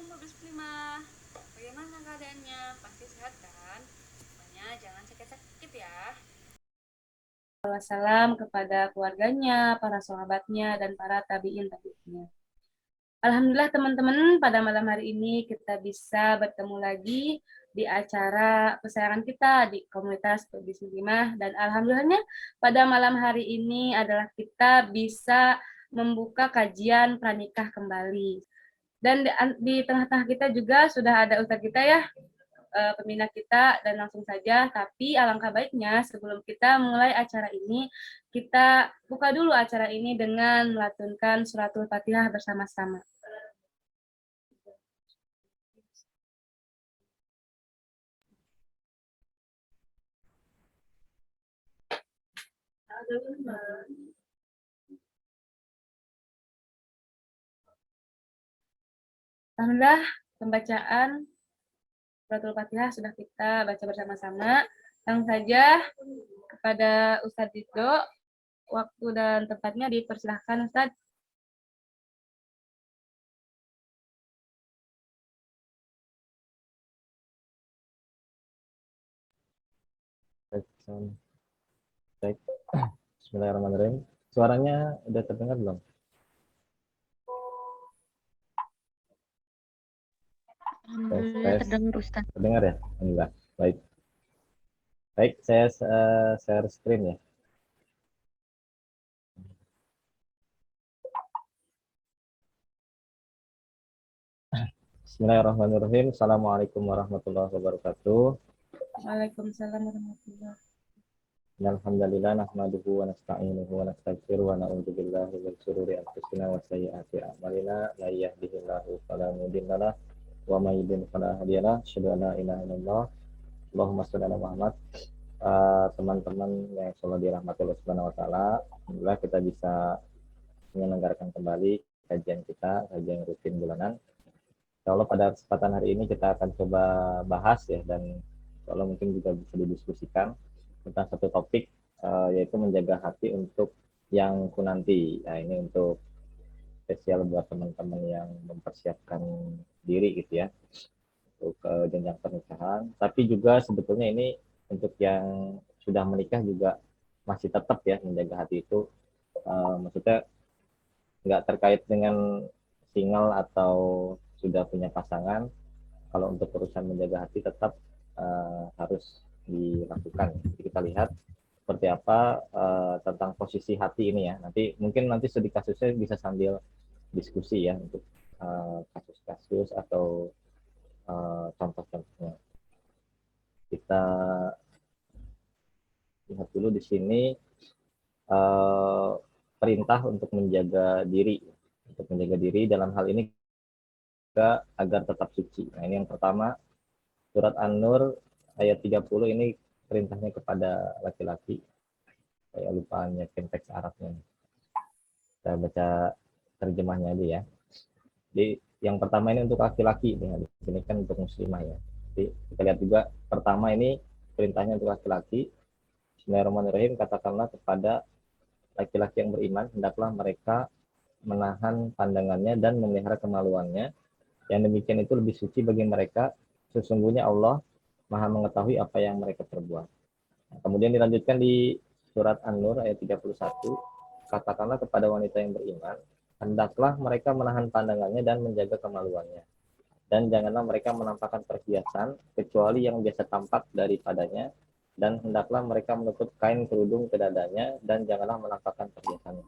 Assalamualaikum Mbak Muslimah. Bagaimana keadaannya? Pasti sehat kan? Pokoknya jangan sakit-sakit ya. Wassalam kepada keluarganya, para sahabatnya, dan para tabiin. Alhamdulillah teman-teman, pada malam hari ini kita bisa bertemu lagi di acara kesayangan kita di komunitas Bismillah. Dan alhamdulillahnya pada malam hari ini adalah kita bisa membuka kajian pranikah kembali. Dan di tengah-tengah kita juga sudah ada ustadz kita ya, pembina kita, dan langsung saja. Tapi alangkah baiknya sebelum kita mulai acara ini, kita buka dulu acara ini dengan melantunkan suratul Fatihah bersama-sama. Alhamdulillah, pembacaan suratul Fatihah sudah kita baca bersama-sama. Langsung saja kepada Ustadz Dido, waktu dan tempatnya dipersilahkan Ustadz. Baik, baik. Bismillahirrahmanirrahim. Suaranya udah terdengar belum? Alhamdulillah terdengar Ustaz. Terdengar ya? Alhamdulillah. Baik. Baik, saya share screen ya. Bismillahirrahmanirrahim. Assalamualaikum warahmatullahi wabarakatuh. Waalaikumsalam warahmatullahi wabarakatuh. Alhamdulillah nahmaduhu wa nasta'inuhu wa nastaghfiruh wa na'udzu billahi min shururi anfusina wa sayyiati a'malina may yahdihillahu fala mudilla lahu wa may yudlil fala hadiya lahu. Asyhadu an la ilaha illallah. Allahumma shalli ala Muhammad. Teman-teman yang selalu dirahmati Allah Subhanahu wa taala, alhamdulillah kita bisa menyelenggarakan kembali kajian rutin bulanan. Kalau pada kesempatan hari ini kita akan coba bahas ya, dan kalau mungkin juga bisa didiskusikan tentang satu topik, yaitu menjaga hati untuk yang kunanti. Nah, ini untuk spesial buat teman-teman yang mempersiapkan diri gitu ya, untuk jenjang pernikahan. Tapi juga sebetulnya ini untuk yang sudah menikah juga masih tetap ya menjaga hati itu. Maksudnya nggak terkait dengan single atau sudah punya pasangan. Kalau untuk urusan menjaga hati tetap harus dilakukan. Jadi kita lihat seperti apa tentang posisi hati ini ya. Nanti studi kasusnya bisa sambil diskusi ya, untuk kasus-kasus atau contoh-contohnya. Kita lihat dulu di sini perintah untuk menjaga diri. Untuk menjaga diri dalam hal ini juga agar tetap suci. Nah, ini yang pertama, surat An-Nur ayat 30 ini perintahnya kepada laki-laki. Saya lupa nyekin teks Arabnya. Saya baca terjemahnya aja ya. Jadi yang pertama ini untuk laki-laki, di sini kan untuk muslimah ya. Jadi kita lihat juga pertama ini perintahnya untuk laki-laki. Bismillahirrahmanirrahim, katakanlah kepada laki-laki yang beriman, hendaklah mereka menahan pandangannya dan memelihara kemaluannya. Yang demikian itu lebih suci bagi mereka. Sesungguhnya Allah Maha mengetahui apa yang mereka perbuat. Nah, kemudian dilanjutkan di surat An-Nur ayat 31, katakanlah kepada wanita yang beriman, hendaklah mereka menahan pandangannya dan menjaga kemaluannya. Dan janganlah mereka menampakkan perhiasan kecuali yang biasa tampak daripadanya, dan hendaklah mereka menutup kain kerudung ke dadanya, dan janganlah menampakkan perhiasannya.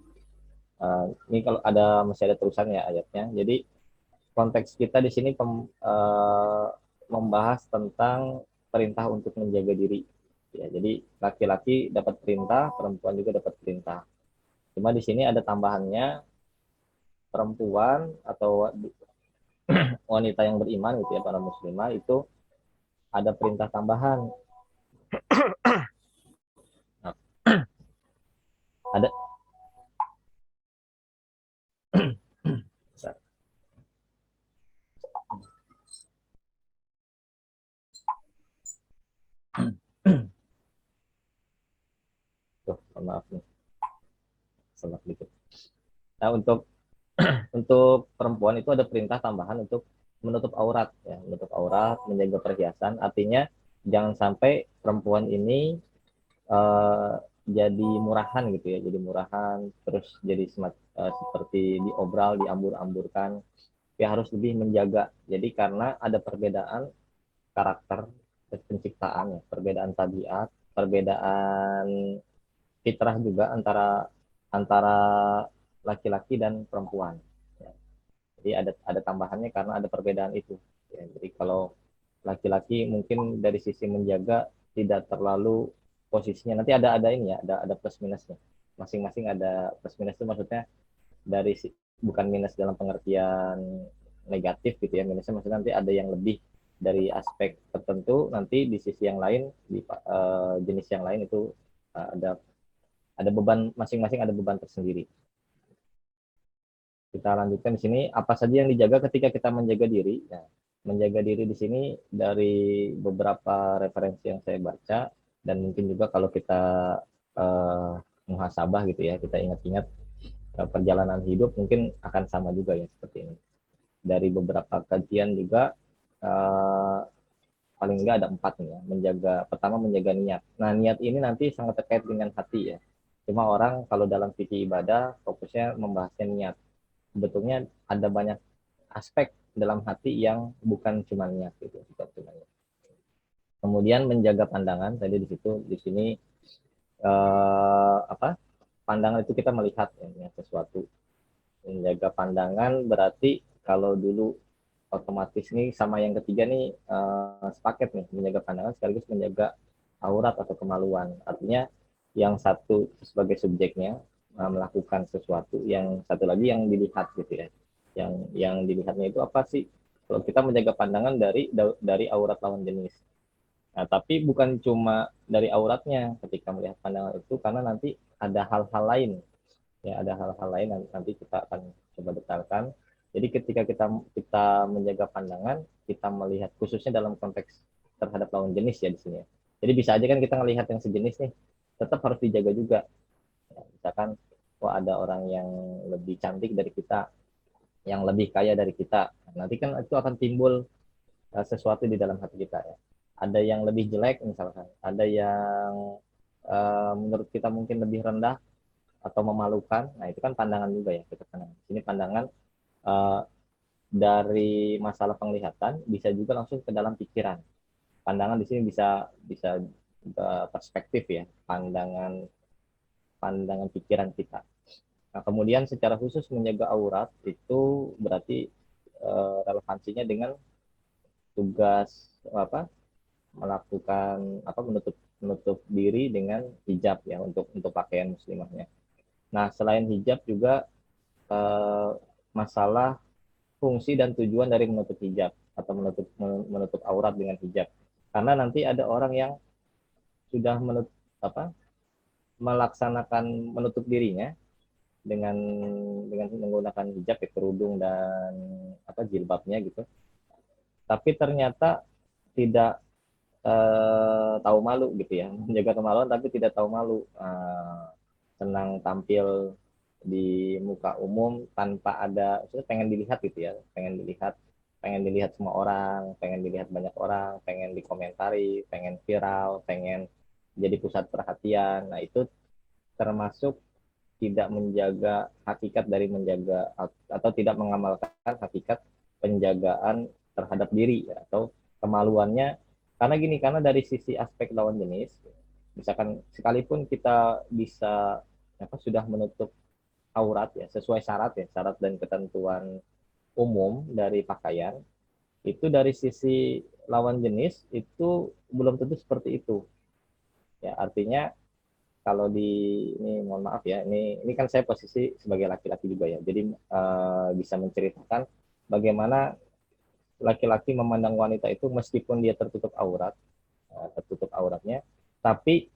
Ini kalau masih ada terusannya ayatnya. Jadi konteks kita di sini membahas tentang perintah untuk menjaga diri. Ya, jadi laki-laki dapat perintah, perempuan juga dapat perintah. Cuma di sini ada tambahannya, perempuan atau wanita yang beriman gitu ya, para muslimah itu ada perintah tambahan. Nah, ada tuh, maaf nih, salah dikit. Nah, untuk Untuk perempuan itu ada perintah tambahan untuk menutup aurat, ya, menutup aurat, menjaga perhiasan. Artinya jangan sampai perempuan ini eh, jadi murahan gitu ya, jadi murahan, terus jadi seperti diobral, diambur-amburkan. Ya harus lebih menjaga. Jadi karena ada perbedaan karakter penciptaan, ya, perbedaan tabiat, perbedaan fitrah juga antara antara laki-laki dan perempuan. Ya. Jadi ada tambahannya karena ada perbedaan itu. Ya, jadi kalau laki-laki mungkin dari sisi menjaga tidak terlalu posisinya, nanti ada ini ya, ada plus minusnya. Masing-masing ada plus minus itu, maksudnya dari bukan minus dalam pengertian negatif gitu ya, minusnya maksudnya nanti ada yang lebih dari aspek tertentu, nanti di sisi yang lain di jenis yang lain itu ada beban, masing-masing ada beban tersendiri. Kita lanjutkan di sini, apa saja yang dijaga ketika kita menjaga diri. Nah, menjaga diri di sini dari beberapa referensi yang saya baca, dan mungkin juga kalau kita muhasabah gitu ya, kita ingat-ingat perjalanan hidup mungkin akan sama juga ya seperti ini. Dari beberapa kajian juga paling enggak ada 4 nih ya. Pertama menjaga niat. Nah, niat ini nanti sangat terkait dengan hati ya. Cuma orang kalau dalam fikih ibadah fokusnya membahasnya niat. Sebetulnya ada banyak aspek dalam hati yang bukan cuma niat gitu, bukan cuma niat. Kemudian menjaga pandangan, tadi di sini pandangan itu kita melihat ya, sesuatu. Menjaga pandangan berarti kalau dulu otomatis nih sama yang ketiga nih sepaket nih, menjaga pandangan sekaligus menjaga aurat atau kemaluan. Artinya yang satu sebagai subjeknya melakukan sesuatu, yang satu lagi yang dilihat gitu ya. Yang dilihatnya itu apa sih? Kalau kita menjaga pandangan dari aurat lawan jenis. Nah, tapi bukan cuma dari auratnya ketika melihat pandangan itu, karena nanti ada hal-hal lain. Ya, ada hal-hal lain nanti kita akan coba detailkan. Jadi ketika kita menjaga pandangan, kita melihat khususnya dalam konteks terhadap lawan jenis ya di sini. Jadi bisa aja kan kita melihat yang sejenis nih, tetap harus dijaga juga. Ya, misalkan, wah ada orang yang lebih cantik dari kita, yang lebih kaya dari kita. Nanti kan itu akan timbul sesuatu di dalam hati kita ya. Ada yang lebih jelek misalkan, ada yang menurut kita mungkin lebih rendah atau memalukan. Nah, itu kan pandangan juga ya kita pandangan. Ini pandangan uh, dari masalah penglihatan bisa juga langsung ke dalam pikiran. Pandangan di sini bisa bisa perspektif ya, pandangan pikiran kita. Nah, kemudian secara khusus menjaga aurat itu berarti relevansinya dengan tugas melakukan menutup menutup diri dengan hijab ya, untuk pakaian muslimahnya. Nah, selain hijab juga masalah fungsi dan tujuan dari menutup hijab atau menutup aurat dengan hijab. Karena nanti ada orang yang sudah melaksanakan menutup dirinya dengan menggunakan hijab ya, kerudung dan jilbabnya gitu. Tapi ternyata tidak tahu malu gitu ya, menjaga kemaluan tapi tidak tahu malu, senang tampil di muka umum tanpa ada, pengen dilihat gitu ya, pengen dilihat semua orang, pengen dilihat banyak orang, pengen dikomentari, pengen viral, pengen jadi pusat perhatian. Nah, itu termasuk tidak menjaga hakikat dari menjaga, atau tidak mengamalkan hakikat penjagaan terhadap diri ya, atau kemaluannya. Karena dari sisi aspek lawan jenis, misalkan sekalipun kita bisa sudah menutup aurat ya sesuai syarat dan ketentuan umum dari pakaian, itu dari sisi lawan jenis itu belum tentu seperti itu ya. Artinya kalau ini mohon maaf ya, ini kan saya posisi sebagai laki-laki juga ya, jadi bisa menceritakan bagaimana laki-laki memandang wanita itu meskipun dia tertutup auratnya, tapi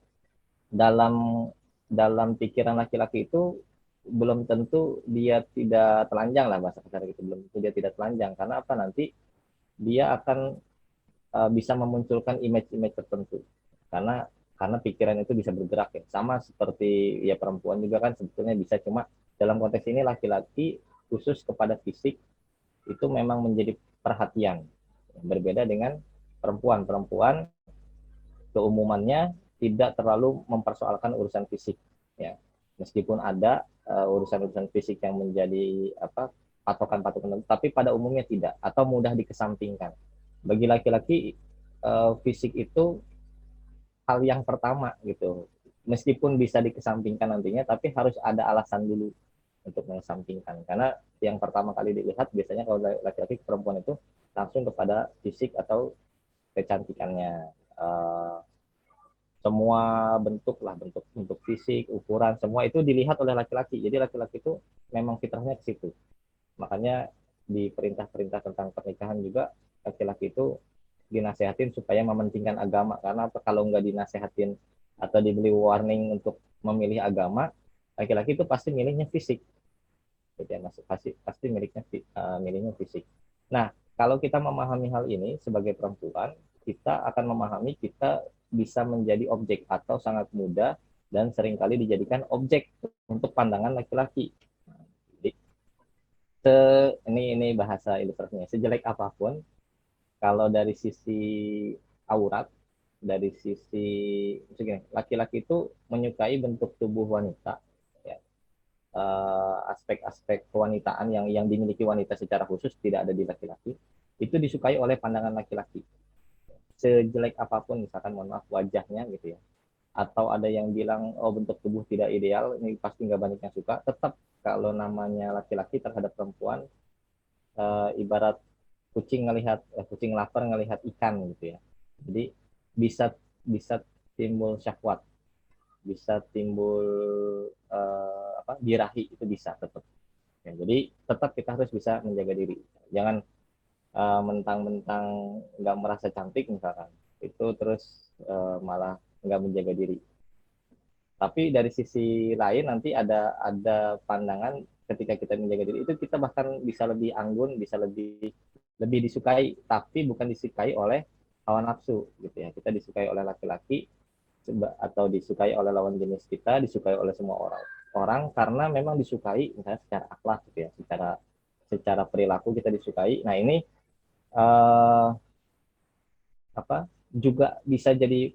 dalam pikiran laki-laki itu belum tentu dia tidak telanjang lah, bahasa kasar gitu, belum tentu dia tidak telanjang. Karena apa, nanti dia akan bisa memunculkan image-image tertentu, karena pikiran itu bisa bergerak ya, sama seperti ya perempuan juga kan sebetulnya bisa, cuma dalam konteks ini laki-laki khusus kepada fisik itu memang menjadi perhatian. Berbeda dengan perempuan. Perempuan keumumannya tidak terlalu mempersoalkan urusan fisik, ya. Meskipun ada urusan-urusan fisik yang menjadi patokan-patokan, tapi pada umumnya tidak atau mudah dikesampingkan. Bagi laki-laki fisik itu hal yang pertama gitu. Meskipun bisa dikesampingkan nantinya, tapi harus ada alasan dulu untuk mengesampingkan. Karena yang pertama kali dilihat biasanya kalau laki-laki ke perempuan itu langsung kepada fisik atau kecantikannya. Semua bentuk lah, bentuk fisik, ukuran, semua itu dilihat oleh laki-laki. Jadi laki-laki itu memang fitrahnya ke situ. Makanya di perintah-perintah tentang pernikahan juga laki-laki itu dinasehatin supaya mementingkan agama. Karena kalau nggak dinasehatin atau dibeli warning untuk memilih agama, laki-laki itu pasti milihnya fisik. Gitu ya, pasti milihnya fisik. Nah, kalau kita memahami hal ini sebagai perempuan, kita akan memahami kita bisa menjadi objek atau sangat mudah dan seringkali dijadikan objek untuk pandangan laki-laki. Jadi, ini bahasa ilustrasinya. Sejelek apapun, kalau dari sisi aurat, dari sisi laki-laki itu menyukai bentuk tubuh wanita, ya. Aspek-aspek kewanitaan yang dimiliki wanita secara khusus tidak ada di laki-laki, itu disukai oleh pandangan laki-laki. Sejelek apapun, misalkan mohon maaf wajahnya gitu ya, atau ada yang bilang oh bentuk tubuh tidak ideal, ini pasti nggak banyak yang suka. Tetap kalau namanya laki-laki terhadap perempuan, ibarat kucing lapar ngelihat ikan gitu ya. Jadi bisa bisa timbul syahwat, bisa timbul birahi, itu bisa tetap. Ya, jadi tetap kita harus bisa menjaga diri. Jangan mentang-mentang nggak merasa cantik misalkan, itu terus malah nggak menjaga diri. Tapi dari sisi lain nanti ada pandangan ketika kita menjaga diri itu kita bahkan bisa lebih anggun, bisa lebih disukai, tapi bukan disukai oleh hawa nafsu gitu ya. Kita disukai oleh laki-laki atau disukai oleh lawan jenis kita, disukai oleh semua orang karena memang disukai misalnya secara akhlak gitu ya, secara perilaku kita disukai. Nah, ini juga bisa jadi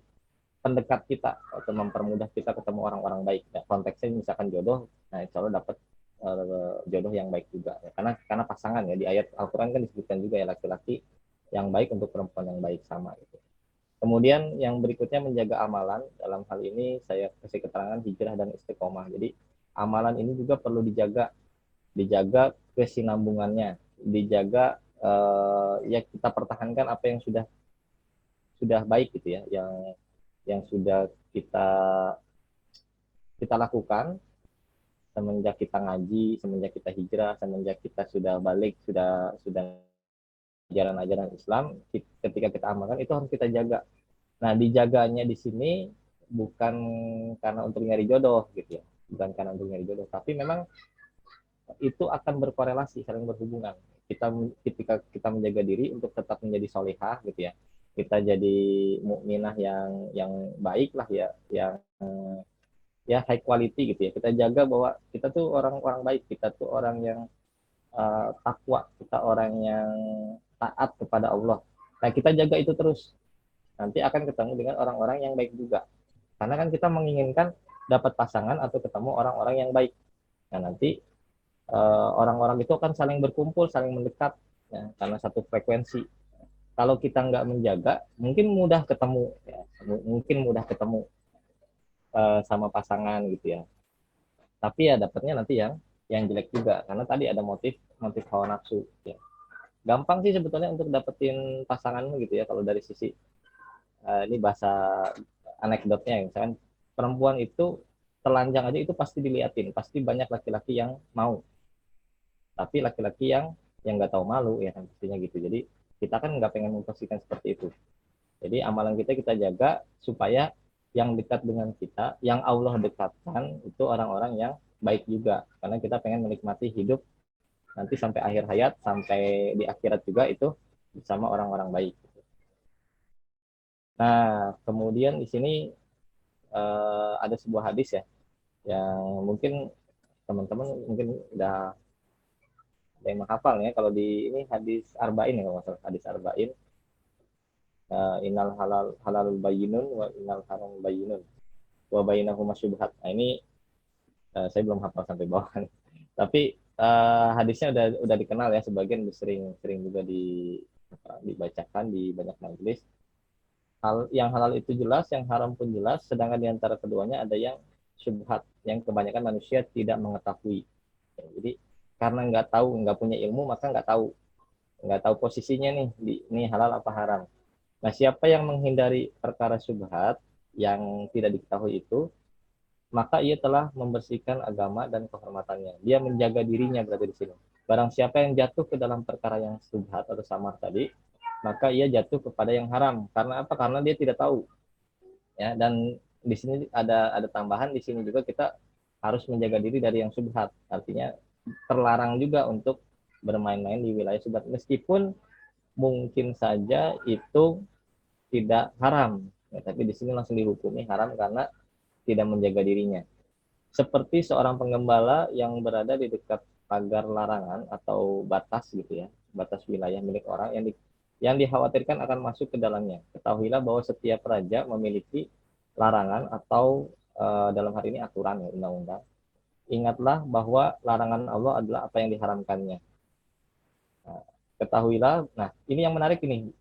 pendekat kita atau mempermudah kita ketemu orang-orang baik. Ya, konteksnya misalkan jodoh, nah insya Allah dapat jodoh yang baik juga. Ya, karena pasangan ya, di ayat Al-Quran kan disebutkan juga ya laki-laki yang baik untuk perempuan yang baik sama gitu. Kemudian yang berikutnya menjaga amalan. Dalam hal ini saya kasih keterangan hijrah dan istiqomah. Jadi amalan ini juga perlu dijaga kesinambungannya, dijaga ya kita pertahankan apa yang sudah baik gitu ya, yang sudah kita lakukan semenjak kita ngaji, semenjak kita hijrah, semenjak kita sudah balik, sudah ajaran-ajaran Islam, ketika kita amalkan itu harus kita jaga. Nah, dijaganya di sini bukan karena untuk nyari jodoh gitu ya, bukan karena untuk nyari jodoh, tapi memang itu akan berkorelasi, saling berhubungan. Ketika kita menjaga diri untuk tetap menjadi solihah gitu ya, kita jadi mukminah yang baik lah ya, yang ya high quality gitu ya. Kita jaga bahwa kita tuh orang-orang baik, kita tuh orang yang takwa, kita orang yang taat kepada Allah. Nah, kita jaga itu terus. Nanti akan ketemu dengan orang-orang yang baik juga. Karena kan kita menginginkan dapat pasangan atau ketemu orang-orang yang baik. Nah, nanti orang-orang itu akan saling berkumpul, saling mendekat ya, karena satu frekuensi. Kalau kita nggak menjaga, mungkin mudah ketemu, ya, sama pasangan gitu ya. Tapi ya dapatnya nanti yang jelek juga, karena tadi ada motif hawa nafsu. Ya. Gampang sih sebetulnya untuk dapetin pasanganmu gitu ya, kalau dari sisi ini bahasa anekdotnya, misalkan perempuan itu telanjang aja itu pasti diliatin, pasti banyak laki-laki yang mau. Tapi laki-laki yang nggak tahu malu ya kan pastinya gitu. Jadi kita kan nggak pengen memposisikan seperti itu. Jadi amalan kita jaga supaya yang dekat dengan kita, yang Allah dekatkan itu orang-orang yang baik juga. Karena kita pengen menikmati hidup nanti sampai akhir hayat, sampai di akhirat juga itu bersama orang-orang baik. Nah, kemudian di sini ada sebuah hadis ya, yang mungkin teman-teman mungkin udah ada yang menghafal ya. Kalau di ini hadis arba'in ya, kalau nggak salah hadis arba'in. Innal halalul bayyinun wa innal haram bayyinun wa bainahuma syubhat. Nah, ini saya belum hafal sampai bawah. Tapi hadisnya udah dikenal ya, sebagian sering juga dibacakan di banyak majelis. Yang halal itu jelas, yang haram pun jelas, sedangkan di antara keduanya ada yang syubhat, yang kebanyakan manusia tidak mengetahui. Ya, jadi karena nggak tahu, nggak punya ilmu, maka nggak tahu posisinya nih, ini halal apa haram. Nah, siapa yang menghindari perkara syubhat yang tidak diketahui itu, maka ia telah membersihkan agama dan kehormatannya. Dia menjaga dirinya berarti di sini. Barang siapa yang jatuh ke dalam perkara yang syubhat atau samar tadi, maka ia jatuh kepada yang haram. Karena apa? Karena dia tidak tahu. Ya, dan di sini ada tambahan, di sini juga kita harus menjaga diri dari yang syubhat. Artinya terlarang juga untuk bermain-main di wilayah syubhat, meskipun mungkin saja itu tidak haram. Ya, tapi di sini langsung dihukumi haram karena tidak menjaga dirinya. Seperti seorang penggembala yang berada di dekat pagar larangan atau batas gitu ya, batas wilayah milik orang yang dikhawatirkan akan masuk ke dalamnya. Ketahuilah bahwa setiap raja memiliki larangan atau dalam hari ini aturan ya, undang-undang. Ingatlah bahwa larangan Allah adalah apa yang diharamkannya. Nah, ketahuilah, nah ini yang menarik ini,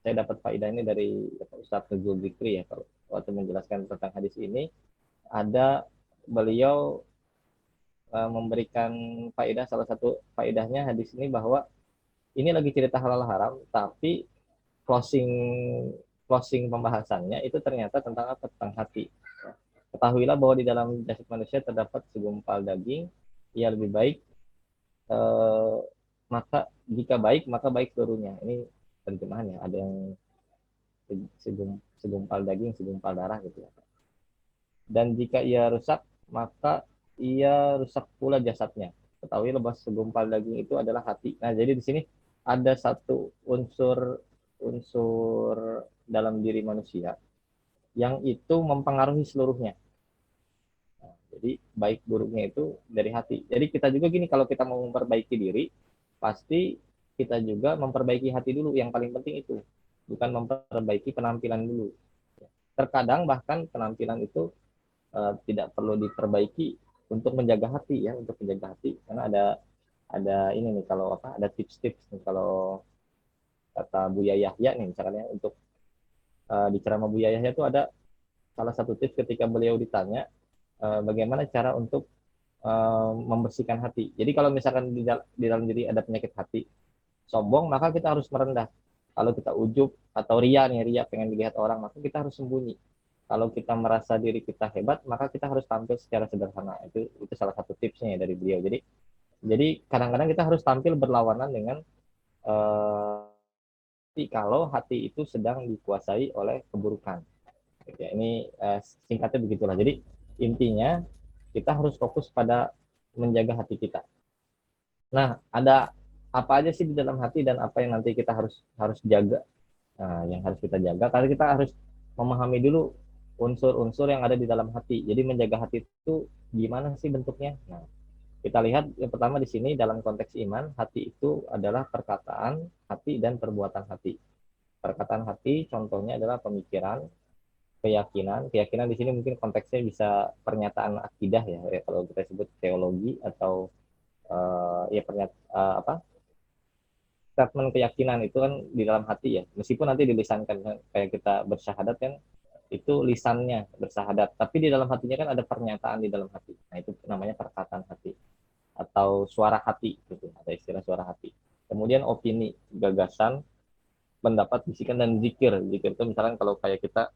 saya dapat faedah ini dari Ustadz Nuzul Zikri ya, kalau waktu menjelaskan tentang hadis ini, ada beliau memberikan faedah, salah satu faedahnya hadis ini bahwa ini lagi cerita halal haram, tapi closing closing pembahasannya itu ternyata tentang apa? Tentang hati. Ketahuilah bahwa di dalam jasad manusia terdapat segumpal daging, ia lebih baik maka jika baik maka baik seluruhnya. Ini terjemahannya, ada yang segumpal daging, segumpal darah gitu ya. Dan jika ia rusak, maka ia rusak pula jasadnya. Ketahui bahwa segumpal daging itu adalah hati. Nah, jadi di sini ada satu unsur dalam diri manusia yang itu mempengaruhi seluruhnya. Nah, jadi baik buruknya itu dari hati. Jadi kita juga gini, kalau kita mau memperbaiki diri, pasti kita juga memperbaiki hati dulu. Yang paling penting itu, bukan memperbaiki penampilan dulu. Terkadang bahkan penampilan itu tidak perlu diperbaiki untuk menjaga hati ya, untuk menjaga hati, karena ada ini nih, kalau apa, ada tips-tips nih, kalau kata Buya Yahya nih misalnya, untuk di ceramah Buya Yahya itu ada salah satu tips ketika beliau ditanya bagaimana cara untuk membersihkan hati. Jadi kalau misalkan di dalam diri ada penyakit hati sombong, maka kita harus merendah. Kalau kita ujub atau ria nih, ria pengen dilihat orang, maka kita harus sembunyi. Kalau kita merasa diri kita hebat, maka kita harus tampil secara sederhana. Itu salah satu tipsnya ya dari beliau. Jadi kadang-kadang kita harus tampil berlawanan dengan kalau hati itu sedang dikuasai oleh keburukan. Ya, ini singkatnya begitulah. Jadi intinya kita harus fokus pada menjaga hati kita. Nah, ada apa aja sih di dalam hati dan apa yang nanti kita harus jaga. Nah, yang harus kita jaga, karena kita harus memahami dulu unsur-unsur yang ada di dalam hati. Jadi menjaga hati itu gimana sih bentuknya? Nah, kita lihat yang pertama di sini dalam konteks iman, hati itu adalah perkataan hati dan perbuatan hati. Perkataan hati contohnya adalah pemikiran, keyakinan. Keyakinan di sini mungkin konteksnya bisa pernyataan akidah ya, kalau kita sebut teologi, atau statement keyakinan itu kan di dalam hati ya, meskipun nanti dilisankan kayak kita bersyahadat kan, itu lisannya bersyahadat, tapi di dalam hatinya kan ada pernyataan di dalam hati. Nah, itu namanya perkataan hati atau suara hati gitu, ada istilah suara hati. Kemudian opini, gagasan, pendapat, bisikan, dan zikir. Zikir itu misalkan kalau kayak kita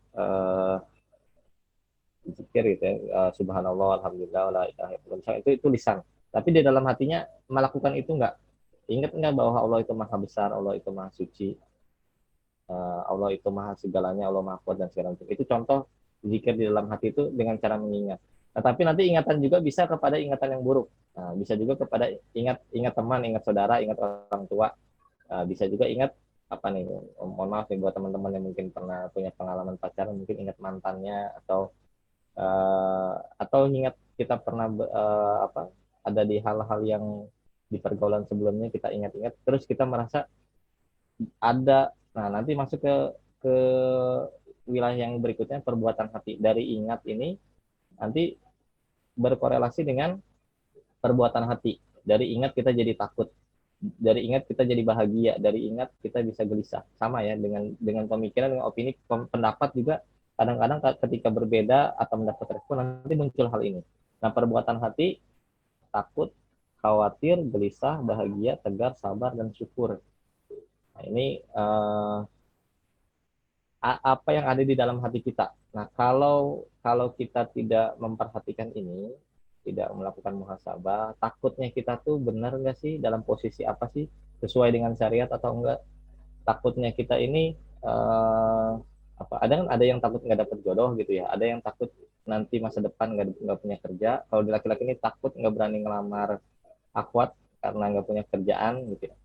zikir gitu ya, subhanallah, alhamdulillah, la ilaha illallah, itu lisan. Tapi di dalam hatinya melakukan itu enggak. Ingat enggak bahwa Allah itu maha besar, Allah itu maha suci, Allah itu maha segalanya, Allah maha kuat dan segala macam. Itu contoh zikir di dalam hati itu dengan cara mengingat. Nah, tapi nanti ingatan juga bisa kepada ingatan yang buruk. Nah, bisa juga kepada ingat teman, ingat saudara, ingat orang tua. Bisa juga ingat apa nih? Mohon maaf nih buat teman-teman yang mungkin pernah punya pengalaman pacaran, mungkin ingat mantannya, atau ingat kita pernah ada di hal-hal yang di pergaulan sebelumnya kita ingat-ingat, terus kita merasa ada, nah nanti masuk ke wilayah yang berikutnya, perbuatan hati. Dari ingat ini nanti berkorelasi dengan perbuatan hati. Dari ingat kita jadi takut, dari ingat kita jadi bahagia, dari ingat kita bisa gelisah. Sama ya dengan pemikiran, dengan opini, pendapat juga kadang-kadang ketika berbeda atau mendapat respon nanti muncul hal ini. Nah, perbuatan hati takut, khawatir, gelisah, bahagia, tegar, sabar, dan syukur. Nah, ini apa yang ada di dalam hati kita. Nah, kalau kita tidak memperhatikan ini, tidak melakukan muhasabah, takutnya kita tuh benar nggak sih, dalam posisi apa sih, sesuai dengan syariat atau enggak. Takutnya kita ini apa, ada yang takut nggak dapat jodoh gitu ya, ada yang takut nanti masa depan nggak punya kerja. Kalau di laki-laki ini takut nggak berani ngelamar akhwat karena nggak punya kerjaan gitu ya,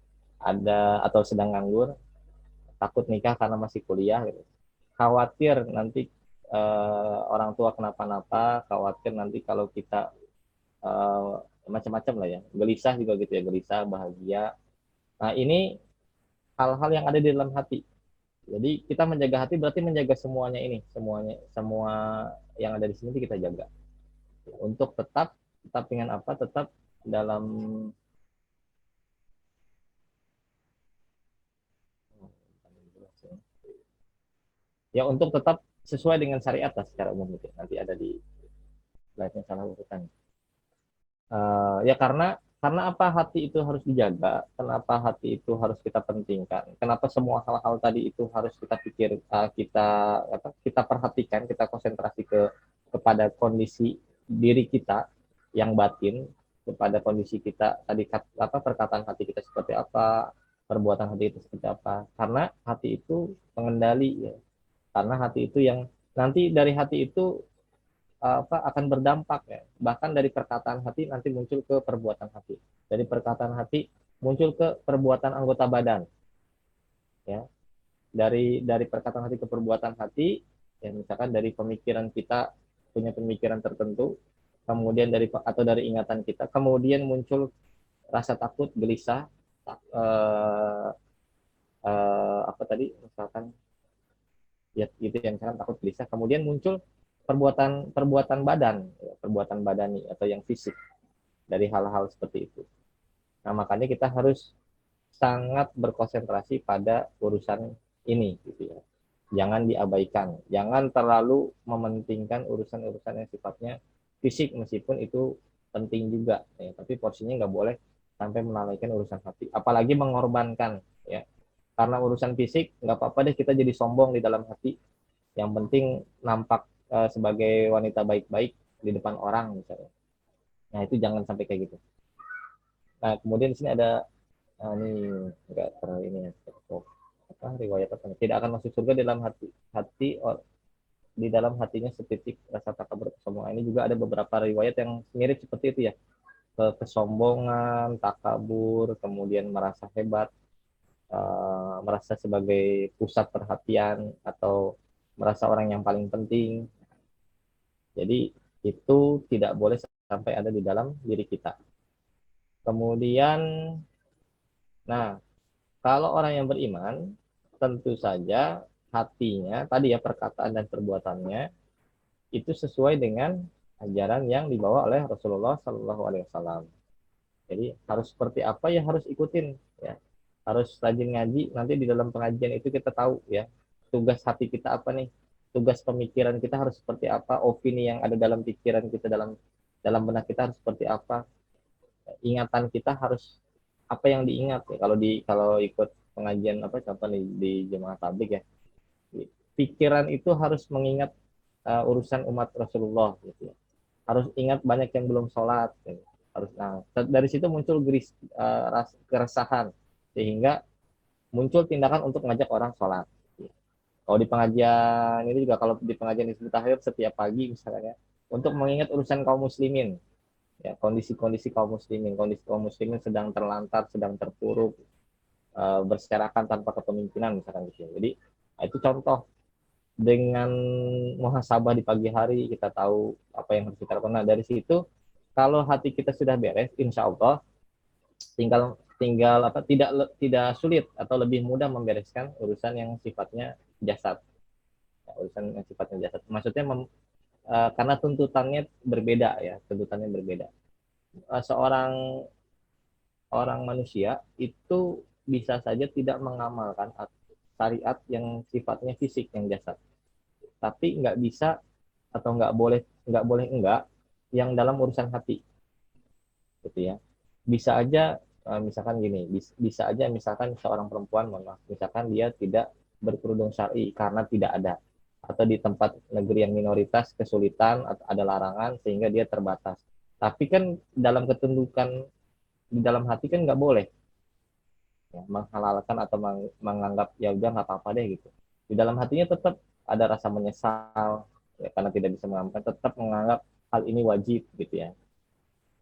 ada, atau sedang nganggur, takut nikah karena masih kuliah gitu. Khawatir nanti orang tua kenapa-napa, khawatir nanti kalau kita macam-macam lah ya, gelisah juga gitu ya, gelisah, bahagia. Nah, ini hal-hal yang ada di dalam hati. Jadi kita menjaga hati berarti menjaga semuanya ini, semua yang ada di sini kita jaga untuk tetap dengan apa, tetap dalam ya, untuk tetap sesuai dengan syariat lah secara umum gitu. Nanti ada di slide-nya, salah urutan. Ya karena apa hati itu harus dijaga, kenapa hati itu harus kita pentingkan, kenapa semua hal-hal tadi itu harus kita pikir, kita perhatikan, kita konsentrasi kepada kondisi diri kita yang batin, kepada kondisi kita tadi, perkataan hati kita seperti apa, perbuatan hati itu seperti apa, karena hati itu pengendali ya, karena hati itu yang nanti dari hati itu akan berdampak ya. Bahkan dari perkataan hati nanti muncul ke perbuatan hati. Dari perkataan hati muncul ke perbuatan anggota badan. Ya. Dari perkataan hati ke perbuatan hati, ya misalkan dari pemikiran kita punya pemikiran tertentu, kemudian dari ingatan kita, kemudian muncul rasa takut, gelisah, apa tadi misalkan ya gitu yang misalkan takut, gelisah, kemudian muncul perbuatan badan, perbuatan badani atau yang fisik dari hal-hal seperti itu. Nah, makanya kita harus sangat berkonsentrasi pada urusan ini gitu ya. Jangan diabaikan, jangan terlalu mementingkan urusan-urusan yang sifatnya fisik, meskipun itu penting juga ya, tapi porsinya nggak boleh sampai melalaikan urusan hati, apalagi mengorbankan ya. Karena urusan fisik nggak apa-apa deh kita jadi sombong di dalam hati, yang penting nampak sebagai wanita baik-baik di depan orang misalnya. Nah, itu jangan sampai kayak gitu. Nah, kemudian di sini ada ini enggak terlalu ini ya, riwayat apa, tidak akan masuk surga dalam hati di dalam hatinya setitik rasa takabur, kesombongan. Ini juga ada beberapa riwayat yang mirip seperti itu ya, kesombongan, takabur, kemudian merasa hebat, merasa sebagai pusat perhatian, atau merasa orang yang paling penting. Jadi itu tidak boleh sampai ada di dalam diri kita. Kemudian, nah, kalau orang yang beriman, tentu saja hatinya, tadi ya, perkataan dan perbuatannya, itu sesuai dengan ajaran yang dibawa oleh Rasulullah Shallallahu Alaihi Wasallam. Jadi harus seperti apa ya, harus ikutin ya. Harus rajin ngaji, nanti di dalam pengajian itu kita tahu ya, tugas hati kita apa nih, tugas pemikiran kita harus seperti apa, opini yang ada dalam pikiran kita, dalam benak kita harus seperti apa, ingatan kita harus apa yang diingat ya. Kalau ikut pengajian apa, contoh di jemaah tabligh ya, pikiran itu harus mengingat urusan umat Rasulullah gitu ya. Harus ingat banyak yang belum sholat gitu. Dari situ muncul keresahan, sehingga muncul tindakan untuk mengajak orang sholat. Kalau di pengajian ini juga, kalau di pengajian Hizbut Tahrir setiap pagi misalnya, untuk mengingat urusan kaum muslimin, ya, kondisi kaum muslimin sedang terlantar, sedang terpuruk, berserakan tanpa kepemimpinan misalkan gitu. Jadi itu contoh, dengan muhasabah di pagi hari kita tahu apa yang harus kita lakukan. Nah, dari situ kalau hati kita sudah beres, insya Allah tinggal tinggal apa tidak sulit atau lebih mudah membereskan urusan yang sifatnya jasad. Ya, urusan yang sifatnya jasad. Maksudnya karena tuntutannya berbeda ya, tuntutannya berbeda. Seorang orang manusia itu bisa saja tidak mengamalkan syariat yang sifatnya fisik yang jasad, tapi nggak bisa atau nggak boleh enggak yang dalam urusan hati, gitu ya. Bisa aja misalkan gini, bisa aja misalkan seorang perempuan, misalkan dia tidak berkerudung syar'i karena tidak ada, atau di tempat negeri yang minoritas kesulitan atau ada larangan sehingga dia terbatas. Tapi kan dalam ketundukan di dalam hati kan nggak boleh ya, menghalalkan atau menganggap ya udah nggak apa-apa deh gitu. Di dalam hatinya tetap ada rasa menyesal ya, karena tidak bisa mengamalkan, tetap menganggap hal ini wajib gitu ya.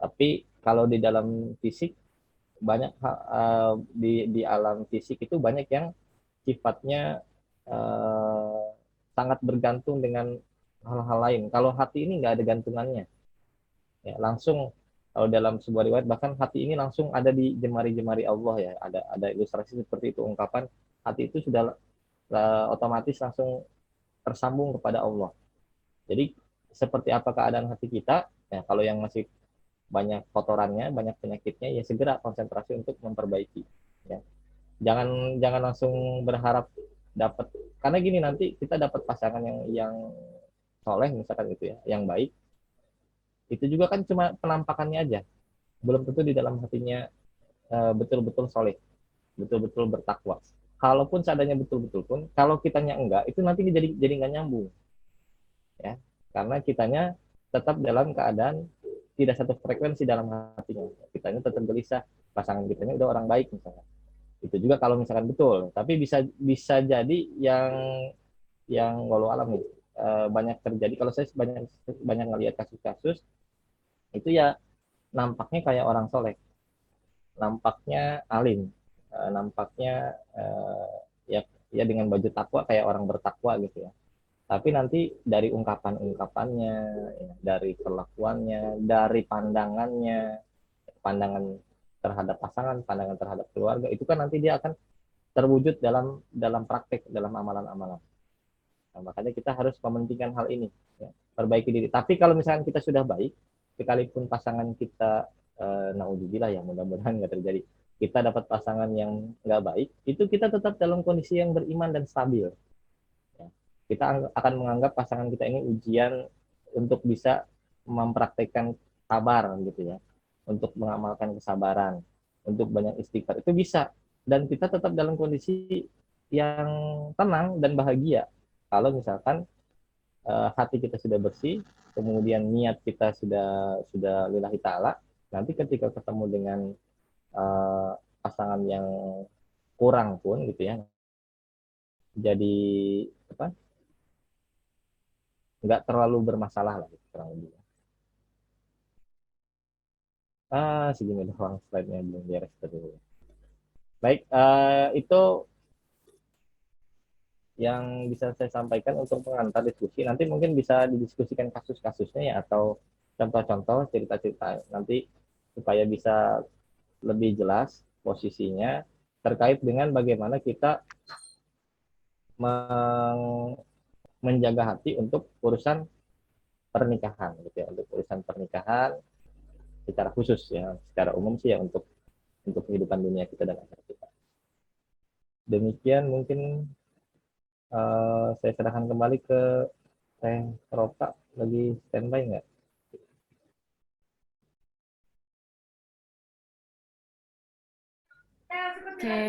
Tapi kalau di dalam fisik banyak di alam fisik itu banyak yang sifatnya uh, sangat bergantung dengan hal-hal lain. Kalau hati ini nggak ada gantungannya, ya langsung kalau dalam sebuah riwayat bahkan hati ini langsung ada di jemari-jemari Allah ya. Ada ilustrasi seperti itu, ungkapan hati itu sudah otomatis langsung tersambung kepada Allah. Jadi seperti apa keadaan hati kita? Ya, kalau yang masih banyak kotorannya, banyak penyakitnya, ya segera konsentrasi untuk memperbaiki. Ya. Jangan jangan langsung berharap dapat, karena gini nanti kita dapat pasangan yang soleh misalkan gitu ya, yang baik. Itu juga kan cuma penampakannya aja, belum tentu di dalam hatinya betul-betul soleh, betul-betul bertakwa. Kalaupun seadanya betul-betul pun, kalau kitanya enggak, itu nanti jadi nggak nyambung, ya. Karena kitanya tetap dalam keadaan tidak satu frekuensi dalam hatinya. Kitanya tetap gelisah, pasangan kitanya udah orang baik misalnya. Itu juga kalau misalkan betul, tapi bisa bisa jadi yang walau alam nih banyak terjadi. Kalau saya banyak banyak ngelihat kasus-kasus itu ya nampaknya kayak orang soleh, nampaknya alim, nampaknya ya ya dengan baju takwa kayak orang bertakwa gitu ya. Tapi nanti dari ungkapan-ungkapannya, ya, dari perlakuannya, dari pandangannya, pandangan terhadap pasangan, pandangan terhadap keluarga, itu kan nanti dia akan terwujud dalam praktek, dalam amalan-amalan. Nah, makanya kita harus mementingkan hal ini, ya, perbaiki diri. Tapi kalau misalkan kita sudah baik, sekalipun pasangan kita naudzubillah ya, mudah-mudahan nggak terjadi, kita dapat pasangan yang nggak baik, itu kita tetap dalam kondisi yang beriman dan stabil. Ya. Kita akan menganggap pasangan kita ini ujian untuk bisa mempraktekkan sabar gitu ya, untuk mengamalkan kesabaran, untuk banyak istighfar, itu bisa. Dan kita tetap dalam kondisi yang tenang dan bahagia kalau misalkan hati kita sudah bersih, kemudian niat kita sudah lillahi ta'ala, nanti ketika ketemu dengan pasangan yang kurang pun gitu ya, jadi apa, nggak terlalu bermasalah lah gitu, kurang lebih. Segini doang slide-nya belum beres tadi. Baik, itu yang bisa saya sampaikan untuk pengantar diskusi. Nanti mungkin bisa didiskusikan kasus-kasusnya ya, atau contoh-contoh cerita-cerita nanti supaya bisa lebih jelas posisinya terkait dengan bagaimana kita menjaga hati untuk urusan pernikahan gitu ya, untuk urusan pernikahan secara khusus ya, secara umum sih ya untuk kehidupan dunia kita dan akhirat kita. Demikian mungkin saya serahkan kembali ke Teh Roka, lagi standby nggak? Oke.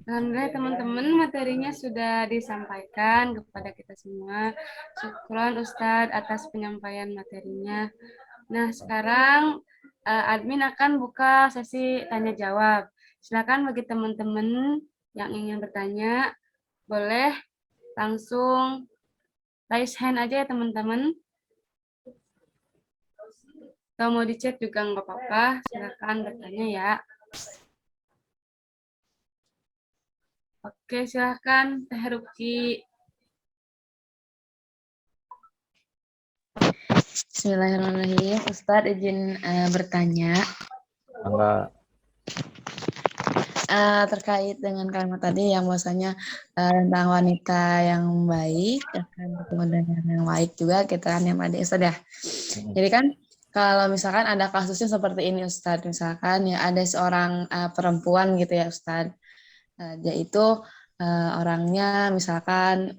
Alhamdulillah teman-teman materinya sudah disampaikan kepada kita semua. Syukron Ustadz atas penyampaian materinya. Nah, sekarang admin akan buka sesi tanya jawab. Silakan bagi teman-teman yang ingin bertanya, boleh langsung raise hand aja ya teman-teman. Kalau mau di chat juga nggak apa-apa, silakan bertanya ya. Oke, silakan Teh Ruki. Bismillahirrahmanirrahim. Ustadz izin bertanya. Enggak. Terkait dengan kalimat tadi yang bahwasanya tentang wanita yang baik akan bertemu dengan yang baik juga gitu kan ya Pak Ustaz ya. Jadi kan kalau misalkan ada kasusnya seperti ini Ustadz, misalkan ya ada seorang perempuan gitu ya Ustadz, dia itu orangnya misalkan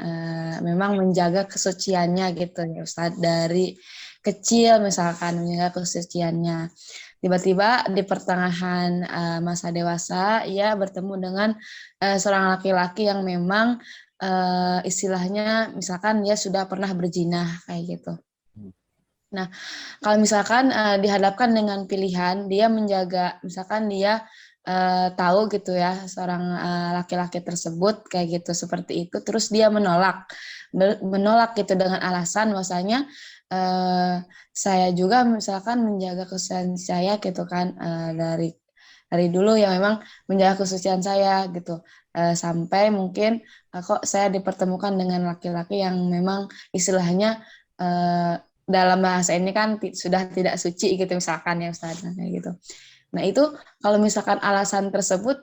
memang menjaga kesuciannya gitu ya Ustadz dari kecil misalkan menjaga kesuciannya. Tiba-tiba di pertengahan masa dewasa ia bertemu dengan seorang laki-laki yang memang istilahnya misalkan dia sudah pernah berzina kayak gitu. Nah, kalau misalkan dihadapkan dengan pilihan dia menjaga, misalkan dia tahu gitu ya seorang laki-laki tersebut kayak gitu seperti itu, terus dia menolak gitu dengan alasan bahwasanya saya juga misalkan menjaga kesucian saya gitu kan dari dulu yang memang menjaga kesucian saya gitu sampai mungkin kok saya dipertemukan dengan laki-laki yang memang istilahnya dalam bahasa ini kan sudah tidak suci gitu misalkan ya Ustaz kayak gitu. Nah itu kalau misalkan alasan tersebut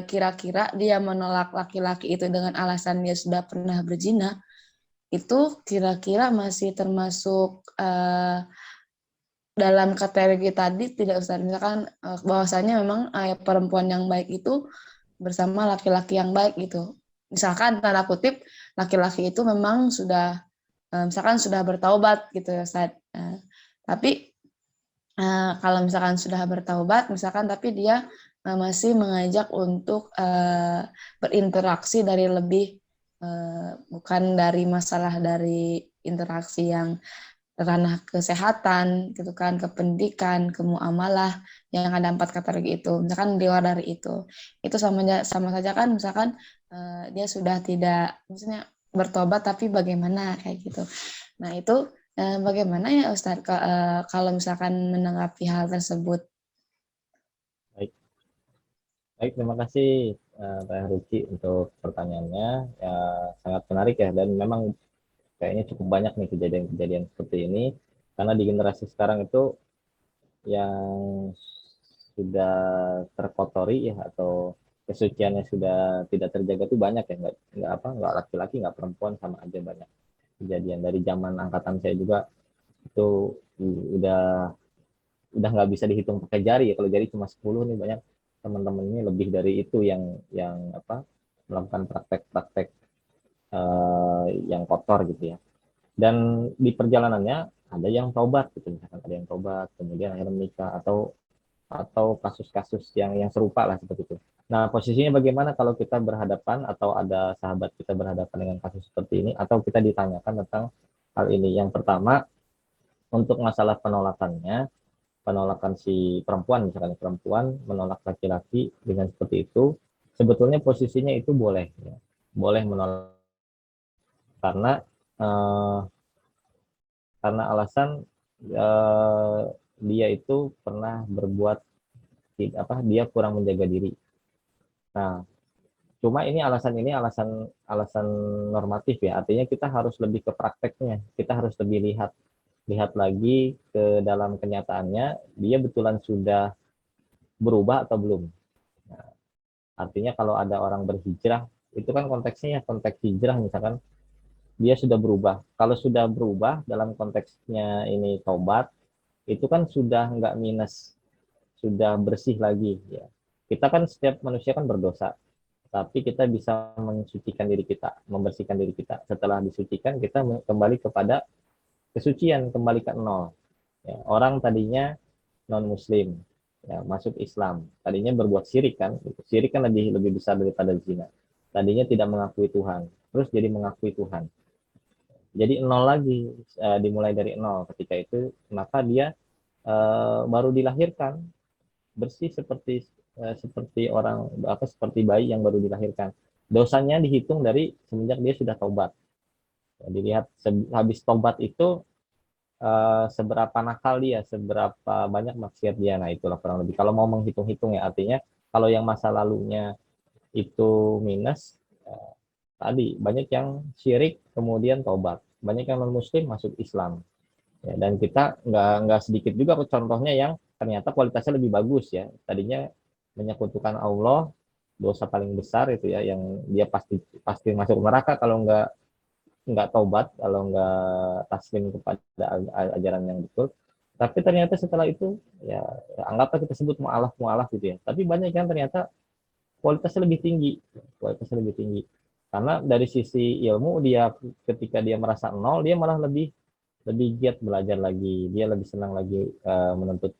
kira-kira dia menolak laki-laki itu dengan alasan dia sudah pernah berzina, itu kira-kira masih termasuk dalam kategori tadi tidak Ustaz? Misalkan bahwasanya memang perempuan yang baik itu bersama laki-laki yang baik gitu. Misalkan tanda kutip laki-laki itu memang sudah misalkan sudah bertaubat gitu ya Ustaz. Tapi kalau misalkan sudah bertaubat misalkan tapi dia masih mengajak untuk berinteraksi dari lebih bukan dari masalah dari interaksi yang ranah kesehatan gitu kan, ke pendidikan, ke muamalah yang ada 4 kategori itu. Misalkan di luar dari itu sama saja kan misalkan dia sudah tidak maksudnya bertobat tapi bagaimana kayak gitu. Nah, itu bagaimana ya Ustadz kalau misalkan menanggapi hal tersebut? Baik, baik, terima kasih Teh Ruci untuk pertanyaannya. Ya, sangat menarik ya, dan memang kayaknya cukup banyak nih kejadian-kejadian seperti ini, karena di generasi sekarang itu yang sudah terkotori ya, atau kesuciannya sudah tidak terjaga tuh banyak ya, nggak laki-laki nggak perempuan, sama aja banyak kejadian. Dari zaman angkatan saya juga itu udah nggak bisa dihitung pakai jari ya, kalau jari cuma 10 nih, banyak teman-teman ini lebih dari itu yang melakukan praktek-praktek yang kotor gitu ya. Dan di perjalanannya ada yang taubat gitu, misalkan ada yang taubat kemudian akhirnya menikah, atau kasus-kasus yang serupa lah seperti itu. Nah, posisinya bagaimana kalau kita berhadapan atau ada sahabat kita berhadapan dengan kasus seperti ini, atau kita ditanyakan tentang hal ini? Yang pertama, untuk masalah penolakan si perempuan, misalkan perempuan menolak laki-laki dengan seperti itu, sebetulnya posisinya itu boleh ya. Boleh menolak karena eh, alasan dia itu pernah berbuat dia kurang menjaga diri. Nah, cuma ini alasan normatif ya. Artinya kita harus lebih ke prakteknya. Kita harus lebih lihat lagi ke dalam kenyataannya, dia betulan sudah berubah atau belum. Nah, artinya kalau ada orang berhijrah, itu kan konteksnya ya konteks hijrah, misalkan dia sudah berubah. Kalau sudah berubah dalam konteksnya ini taubat, itu kan sudah nggak minus, sudah bersih lagi ya. Kita kan setiap manusia kan berdosa, tapi kita bisa mensucikan diri kita, membersihkan diri kita. Setelah disucikan, kita kembali kepada kesucian, kembali ke nol. Ya, orang tadinya non Muslim, ya, masuk Islam. Tadinya berbuat syirik kan, syirik kan lebih besar daripada zina. Tadinya tidak mengakui Tuhan, terus jadi mengakui Tuhan. Jadi nol lagi, dimulai dari nol. Ketika itu maka dia baru dilahirkan bersih seperti orang seperti bayi yang baru dilahirkan. Dosanya dihitung dari semenjak dia sudah taubat. Dilihat habis taubat itu seberapa nakal dia, seberapa banyak maksiat dia. Nah, itulah kurang lebih kalau mau menghitung-hitung ya. Artinya kalau yang masa lalunya itu minus, tadi banyak yang syirik kemudian taubat, banyak yang non muslim masuk Islam ya. Dan kita nggak sedikit juga contohnya yang ternyata kualitasnya lebih bagus ya. Tadinya menyekutukan Allah, dosa paling besar itu ya, yang dia pasti pasti masuk neraka kalau nggak taubat, kalau nggak taslim kepada ajaran yang betul. Tapi ternyata setelah itu ya, anggaplah kita sebut mu'alaf mu'alaf gitu ya. Tapi banyak yang ternyata kualitasnya lebih tinggi, kualitasnya lebih tinggi. Karena dari sisi ilmu dia ketika dia merasa nol, dia malah lebih giat belajar lagi, dia lebih senang lagi menuntut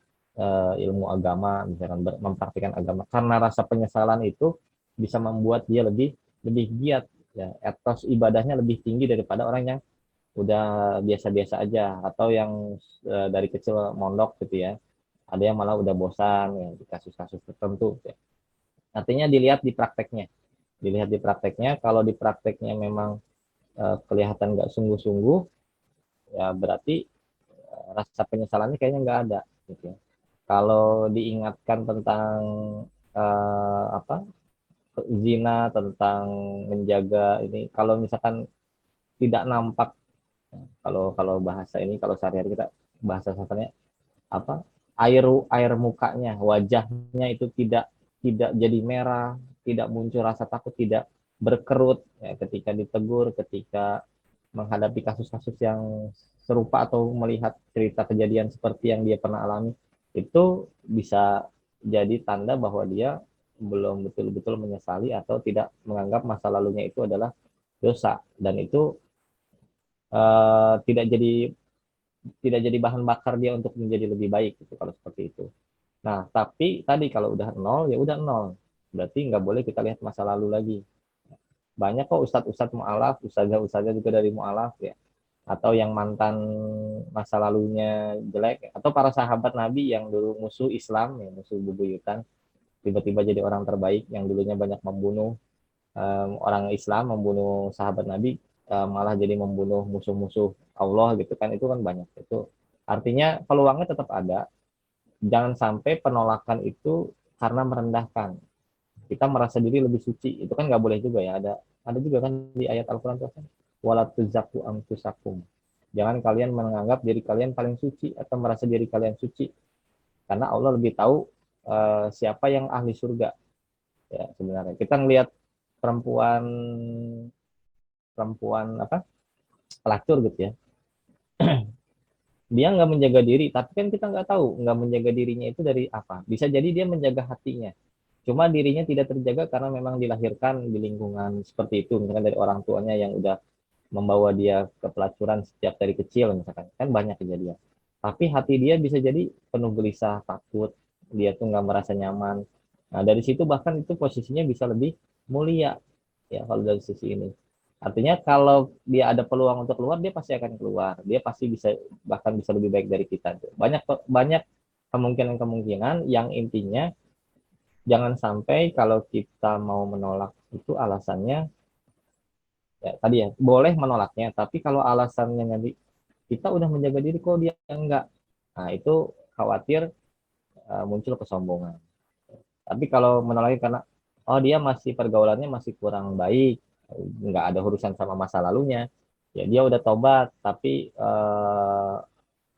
ilmu agama, misalkan mempraktikkan agama. Karena rasa penyesalan itu bisa membuat dia lebih lebih giat, ya, etos ibadahnya lebih tinggi daripada orang yang udah biasa-biasa aja, atau yang dari kecil mondok gitu ya. Ada yang malah udah bosan ya, di kasus-kasus tertentu. Ya. Artinya dilihat di prakteknya. Kalau di prakteknya memang kelihatan nggak sungguh-sungguh, ya berarti rasa penyesalannya kayaknya nggak ada gitu ya. Kalau diingatkan tentang apa, zina, tentang menjaga ini, kalau misalkan tidak nampak, kalau kalau bahasa ini, kalau sehari-hari kita bahasa sastranya apa, air air mukanya, wajahnya itu tidak jadi merah, tidak muncul rasa takut, tidak berkerut ya, ketika ditegur, ketika menghadapi kasus-kasus yang serupa atau melihat cerita kejadian seperti yang dia pernah alami, itu bisa jadi tanda bahwa dia belum betul-betul menyesali atau tidak menganggap masa lalunya itu adalah dosa, dan itu tidak jadi bahan bakar dia untuk menjadi lebih baik gitu, kalau seperti itu. Nah, tapi tadi kalau udah nol, ya udah nol. Berarti nggak boleh kita lihat masa lalu lagi. Banyak kok ustadz-ustadz mu'alaf, ustazah-ustazah juga dari mu'alaf ya. Atau yang mantan masa lalunya jelek, atau para sahabat Nabi yang dulu musuh Islam, ya, musuh bebuyutan, tiba-tiba jadi orang terbaik, yang dulunya banyak membunuh orang Islam, membunuh sahabat Nabi, malah jadi membunuh musuh-musuh Allah gitu kan, itu kan banyak. Itu artinya peluangnya tetap ada. Jangan sampai penolakan itu karena merendahkan. Kita merasa diri lebih suci, itu kan nggak boleh juga ya. Ada juga kan di ayat Al-Quran itu kan, wala tuzakku anfusakum. Jangan kalian menganggap diri kalian paling suci atau merasa diri kalian suci, karena Allah lebih tahu siapa yang ahli surga. Ya, sebenarnya kita ngelihat perempuan perempuan apa, pelacur gitu ya, dia nggak menjaga diri, tapi kan kita nggak tahu nggak menjaga dirinya itu dari apa. Bisa jadi dia menjaga hatinya, cuma dirinya tidak terjaga karena memang dilahirkan di lingkungan seperti itu, misalkan dari orang tuanya yang udah membawa dia ke pelacuran sejak dari kecil, misalkan kan banyak kejadian. Tapi hati dia bisa jadi penuh gelisah, takut, dia tuh nggak merasa nyaman. Nah, dari situ bahkan itu posisinya bisa lebih mulia ya, kalau dari sisi ini. Artinya kalau dia ada peluang untuk keluar, dia pasti akan keluar. Dia pasti bisa, bahkan bisa lebih baik dari kita. Banyak banyak kemungkinan-kemungkinan yang intinya jangan sampai kalau kita mau menolak itu alasannya, ya tadi ya, boleh menolaknya, tapi kalau alasannya nanti kita udah menjaga diri kok dia enggak, nah itu khawatir muncul kesombongan. Tapi kalau menolaknya karena oh dia masih pergaulannya masih kurang baik, nggak ada urusan sama masa lalunya, ya dia udah tobat tapi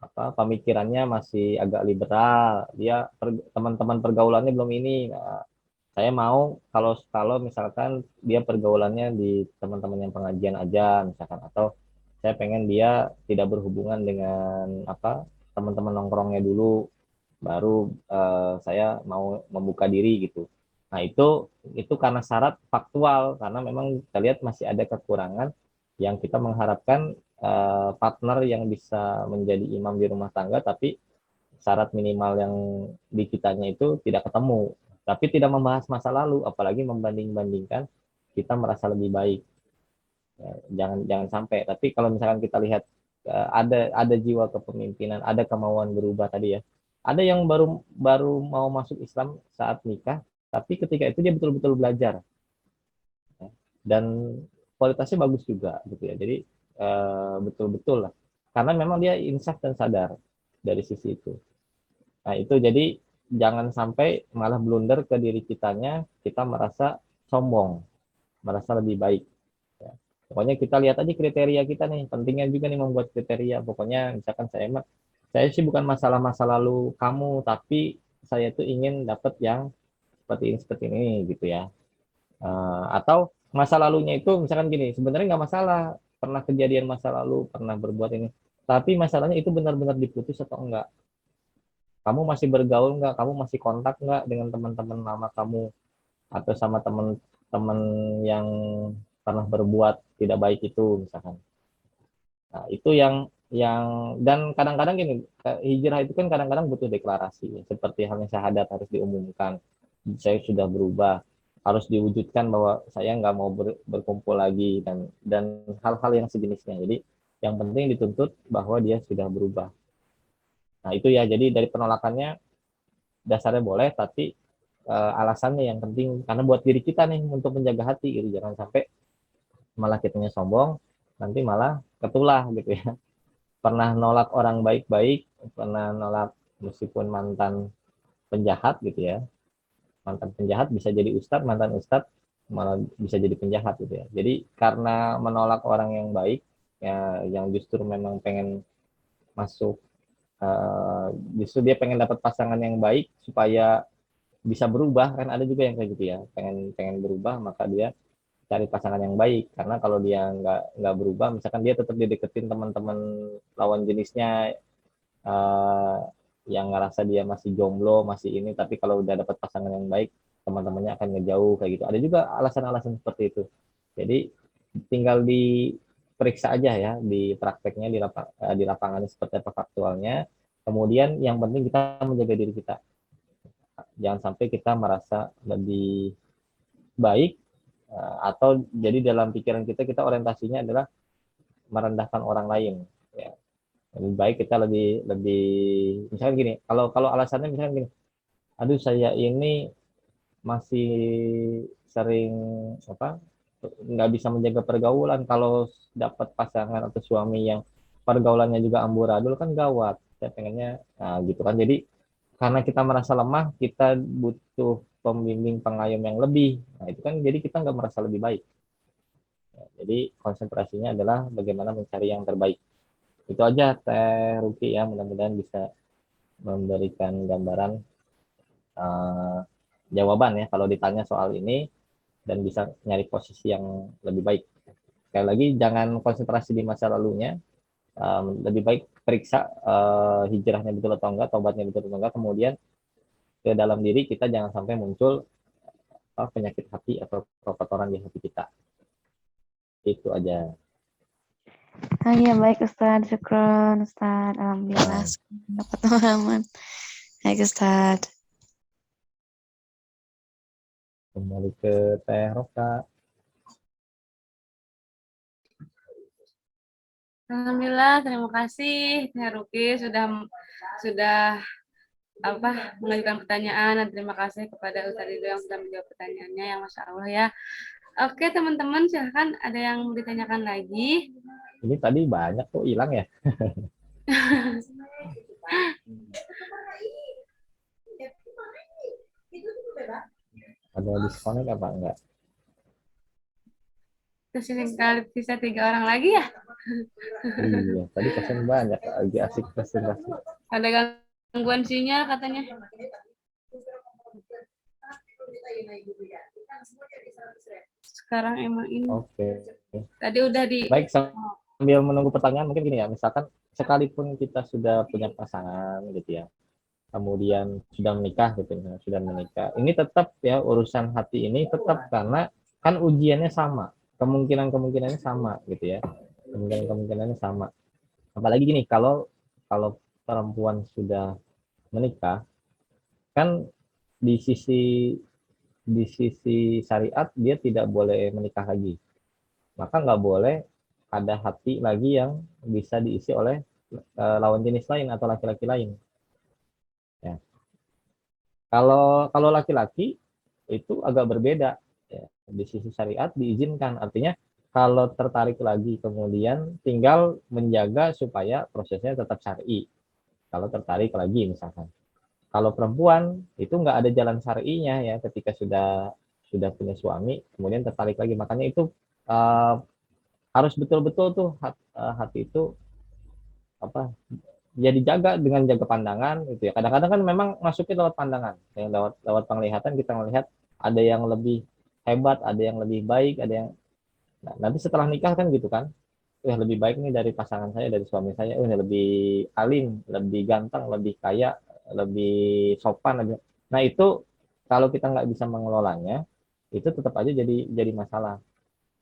apa, pemikirannya masih agak liberal, dia teman-teman pergaulannya belum ini. Nah, saya mau kalau kalau misalkan dia pergaulannya di teman-teman yang pengajian aja misalkan, atau saya pengen dia tidak berhubungan dengan apa, teman-teman nongkrongnya dulu, baru saya mau membuka diri gitu. Nah, itu karena syarat faktual, karena memang kita lihat masih ada kekurangan yang kita mengharapkan partner yang bisa menjadi imam di rumah tangga, tapi syarat minimal yang di kitanya itu tidak ketemu. Tapi tidak membahas masa lalu, apalagi membanding-bandingkan, kita merasa lebih baik. Ya, jangan sampai. Tapi kalau misalkan kita lihat ada jiwa kepemimpinan, ada kemauan berubah tadi ya. Ada yang baru baru mau masuk Islam saat nikah, tapi ketika itu dia betul-betul belajar. Ya, dan kualitasnya bagus juga gitu ya. Jadi betul-betul lah. Karena memang dia insaf dan sadar dari sisi itu. Nah, itu jadi jangan sampai malah blunder ke diri kitanya, kita merasa sombong, merasa lebih baik. Ya. Pokoknya kita lihat aja kriteria kita nih, pentingnya juga nih membuat kriteria. Pokoknya misalkan saya sih bukan masalah masa lalu kamu, tapi saya tuh ingin dapat yang seperti ini gitu ya. Atau masa lalunya itu misalkan gini, sebenarnya nggak masalah pernah kejadian masa lalu, pernah berbuat ini, tapi masalahnya itu benar-benar diputus atau enggak. Kamu masih bergaul nggak? Kamu masih kontak nggak dengan teman-teman lama kamu atau sama teman-teman yang pernah berbuat tidak baik itu misalkan. Nah, itu yang dan kadang-kadang gini, hijrah itu kan kadang-kadang butuh deklarasi, seperti halnya syahadat harus diumumkan, saya sudah berubah, harus diwujudkan bahwa saya nggak mau berkumpul lagi dan hal-hal yang sejenisnya. Jadi yang penting dituntut bahwa dia sudah berubah. Nah itu ya, jadi dari penolakannya dasarnya boleh, tapi alasannya yang penting karena buat diri kita nih untuk menjaga hati gitu, jangan sampai malah kitanya sombong, nanti malah ketulah gitu ya. Pernah nolak orang baik-baik, pernah nolak meskipun mantan penjahat gitu ya. Mantan penjahat bisa jadi ustadz, mantan ustadz malah bisa jadi penjahat gitu ya. Jadi karena menolak orang yang baik, ya, yang justru memang pengen masuk, justru dia pengen dapat pasangan yang baik supaya bisa berubah, kan ada juga yang kayak gitu ya, pengen pengen berubah maka dia cari pasangan yang baik, karena kalau dia nggak berubah, misalkan dia tetap dideketin teman-teman lawan jenisnya, uh, yang ngerasa dia masih jomblo masih ini, tapi kalau udah dapat pasangan yang baik teman-temannya akan ngejauh kayak gitu. Ada juga alasan-alasan seperti itu. Jadi tinggal diperiksa aja ya di prakteknya di lapangannya seperti apa faktualnya. Kemudian yang penting kita menjaga diri kita, jangan sampai kita merasa lebih baik, atau jadi dalam pikiran kita orientasinya adalah merendahkan orang lain ya. Lebih baik kita lebih lebih misalnya gini, kalau kalau alasannya misalnya gini, aduh saya ini masih sering apa, nggak bisa menjaga pergaulan, kalau dapat pasangan atau suami yang pergaulannya juga amburadul kan gawat, saya pengennya, nah, gitu kan. Jadi karena kita merasa lemah, kita butuh pembimbing pengayom yang lebih, nah itu kan jadi kita nggak merasa lebih baik ya. Jadi konsentrasinya adalah bagaimana mencari yang terbaik. Itu aja Teh Ruki ya, mudah-mudahan bisa memberikan gambaran, uh, jawaban ya kalau ditanya soal ini, dan bisa nyari posisi yang lebih baik. Sekali lagi jangan konsentrasi di masa lalunya, lebih baik periksa hijrahnya betul atau enggak, tobatnya betul atau enggak, kemudian ke dalam diri kita jangan sampai muncul penyakit hati atau kotoran di hati kita. Itu aja. Ah, iya, baik Ustaz. Syukron Ustaz. Alhamdulillah dapat pengalaman. Baik Ustaz. Kembali ke Teh Roka. Alhamdulillah, terima kasih Teh Ruki sudah mengajukan pertanyaan, dan terima kasih kepada Ustaz Ridho yang sudah menjawab pertanyaannya, yang Masya Allah ya. Oke teman-teman, silahkan ada yang mau ditanyakan lagi. Ini tadi banyak tuh hilang ya. Ada diskonek apa enggak? Terus ini kali bisa 3 orang lagi ya. Iya, tadi pesen banyak, lagi asik presentasi. Ada gangguan sinyal katanya. Sekarang emang ini. Oke. Tadi udah di. Baik, sambil menunggu pertanyaan mungkin gini ya, misalkan sekalipun kita sudah punya pasangan gitu ya, kemudian sudah menikah gitu, sudah menikah, ini tetap ya urusan hati ini tetap, karena kan ujiannya sama, kemungkinannya sama gitu ya, kemungkinannya sama. Apalagi gini, kalau kalau perempuan sudah menikah, kan di sisi syariat dia tidak boleh menikah lagi, maka nggak boleh ada hati lagi yang bisa diisi oleh lawan jenis lain atau laki-laki lain ya. Kalau laki-laki itu agak berbeda ya. Di sisi syariat diizinkan, artinya kalau tertarik lagi kemudian tinggal menjaga supaya prosesnya tetap syar'i. Kalau tertarik lagi misalkan. Kalau perempuan itu nggak ada jalan syar'inya ya, ketika sudah punya suami kemudian tertarik lagi, makanya itu harus betul-betul tuh hati itu jadi jaga dengan jaga pandangan gitu ya. Kadang-kadang kan memang masuknya lewat pandangan, ya, lewat penglihatan kita melihat ada yang lebih hebat, ada yang lebih baik, ada yang nanti setelah nikah kan gitu kan, lebih baik nih dari pasangan saya, dari suami saya, ini lebih alim, lebih ganteng, lebih kaya, lebih sopan, lebih. Nah itu kalau kita nggak bisa mengelolanya, itu tetap aja jadi masalah.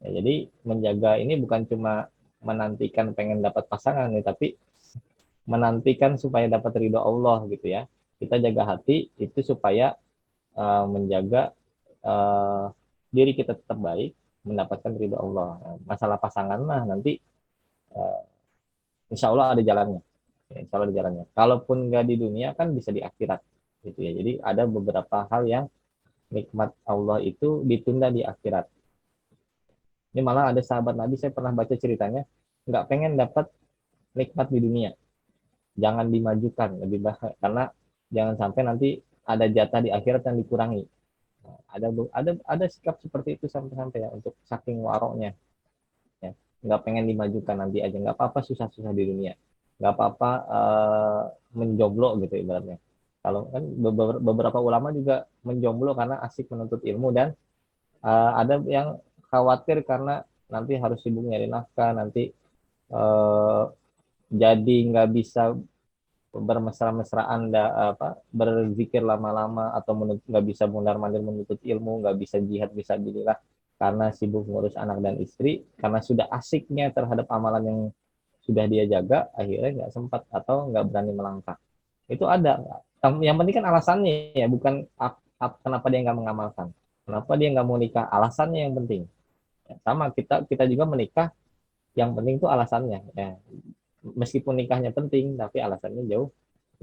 Ya, jadi menjaga ini bukan cuma menantikan pengen dapat pasangan nih, tapi menantikan supaya dapat ridho Allah gitu ya. Kita jaga hati itu supaya menjaga uh, diri kita tetap baik, mendapatkan ridho Allah. Masalah pasangan mah nanti uh, insya Allah ada jalannya. Ya, insya Allah ada jalannya. Kalaupun nggak di dunia kan bisa di akhirat gitu ya. Jadi ada beberapa hal yang nikmat Allah itu ditunda di akhirat. Ini malah ada sahabat Nabi, saya pernah baca ceritanya, nggak pengen dapat nikmat di dunia, jangan dimajukan lebih baik, karena jangan sampai nanti ada jatah di akhirat yang dikurangi. Nah, ada sikap seperti itu sampai-sampai ya, untuk saking waroknya ya, nggak pengen dimajukan, nanti aja nggak apa-apa susah-susah di dunia, nggak apa-apa menjomblo gitu ibaratnya. Kalau kan beberapa ulama juga menjomblo karena asik menuntut ilmu, dan ada yang khawatir karena nanti harus sibuk nyari nafkah, nanti uh, jadi nggak bisa bermesra-mesraan, berzikir lama-lama, atau nggak bisa mundar-mandir menuntut ilmu, nggak bisa jihad bisa bilillah karena sibuk ngurus anak dan istri, karena sudah asiknya terhadap amalan yang sudah dia jaga, akhirnya nggak sempat atau nggak berani melangkah. Itu ada. Yang penting kan alasannya ya, bukan kenapa dia nggak mengamalkan, kenapa dia nggak mau nikah, alasannya yang penting. Ya, sama kita kita juga menikah, yang penting itu alasannya ya. Meskipun nikahnya penting, tapi alasannya jauh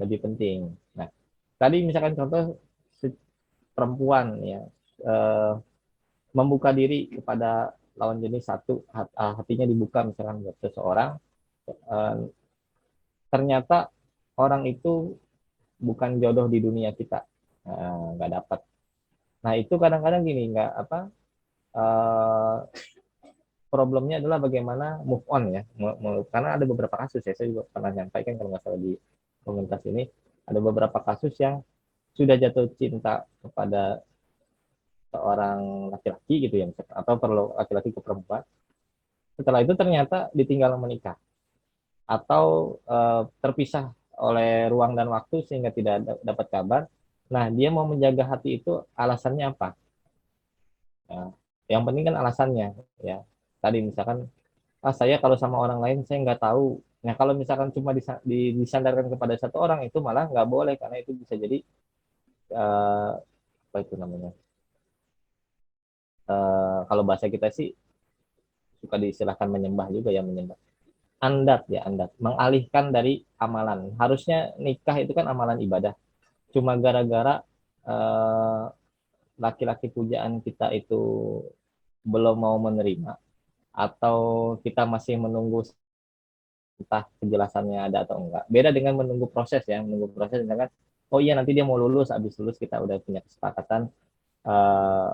lebih penting. Nah, tadi misalkan contoh perempuan ya, eh, membuka diri kepada lawan jenis satu, hatinya dibuka misalkan buat seseorang, eh, ternyata orang itu bukan jodoh di dunia kita, nggak dapat. Nah itu kadang-kadang gini, nggak apa, eh, problemnya adalah bagaimana move on ya, karena ada beberapa kasus ya, saya juga pernah nyampaikan kalau nggak salah di komunitas ini, ada beberapa kasus yang sudah jatuh cinta kepada seorang laki-laki gitu ya, atau perlu laki-laki ke perempuan, setelah itu ternyata ditinggal menikah, atau terpisah oleh ruang dan waktu sehingga tidak dapat kabar. Nah dia mau menjaga hati itu alasannya apa ya, yang penting kan alasannya ya. Tadi misalkan, saya kalau sama orang lain saya nggak tahu. Nah kalau misalkan cuma disandarkan kepada satu orang, itu malah nggak boleh, karena itu bisa jadi apa itu namanya, kalau bahasa kita sih suka diistilahkan menyembah juga ya, menyembah, andat ya, andat, mengalihkan dari amalan. Harusnya nikah itu kan amalan ibadah, cuma gara-gara eh, laki-laki pujaan kita itu belum mau menerima, atau kita masih menunggu entah kejelasannya ada atau enggak. Beda dengan menunggu proses ya, menunggu proses misalkan, oh iya nanti dia mau lulus, habis lulus kita udah punya kesepakatan uh,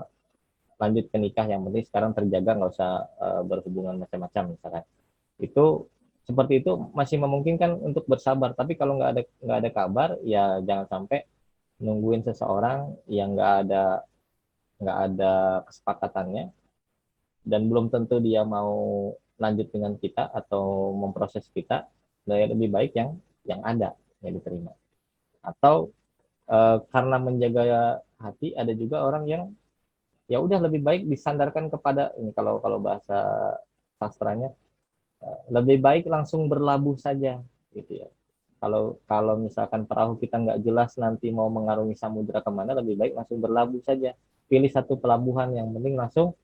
lanjut ke nikah, yang penting sekarang terjaga, nggak usah berhubungan macam-macam misalkan. Itu seperti itu masih memungkinkan untuk bersabar, tapi kalau nggak ada kabar ya jangan sampai nungguin seseorang yang nggak ada kesepakatannya, dan belum tentu dia mau lanjut dengan kita atau memproses kita. Lebih baik yang ada yang diterima. Atau karena menjaga hati, ada juga orang yang ya udah lebih baik disandarkan kepada ini, kalau kalau bahasa sastranya, lebih baik langsung berlabuh saja gitu ya. Kalau kalau misalkan perahu kita nggak jelas nanti mau mengarungi samudera kemana, lebih baik langsung berlabuh saja. Pilih satu pelabuhan yang penting langsung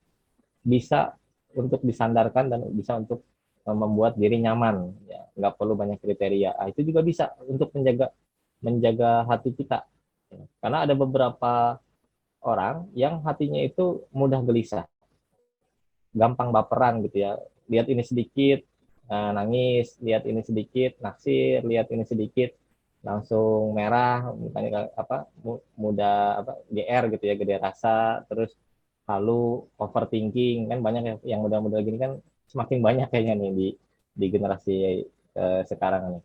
bisa untuk disandarkan dan bisa untuk membuat diri nyaman ya, nggak perlu banyak kriteria. Itu juga bisa untuk menjaga menjaga hati kita ya. Karena ada beberapa orang yang hatinya itu mudah gelisah, gampang baperan gitu ya, lihat ini sedikit nangis, lihat ini sedikit naksir, lihat ini sedikit langsung merah, misalnya apa, mudah apa, GR gitu ya, gede rasa, terus lalu overthinking, kan banyak yang muda-muda gini kan, semakin banyak kayaknya nih di generasi sekarang nih.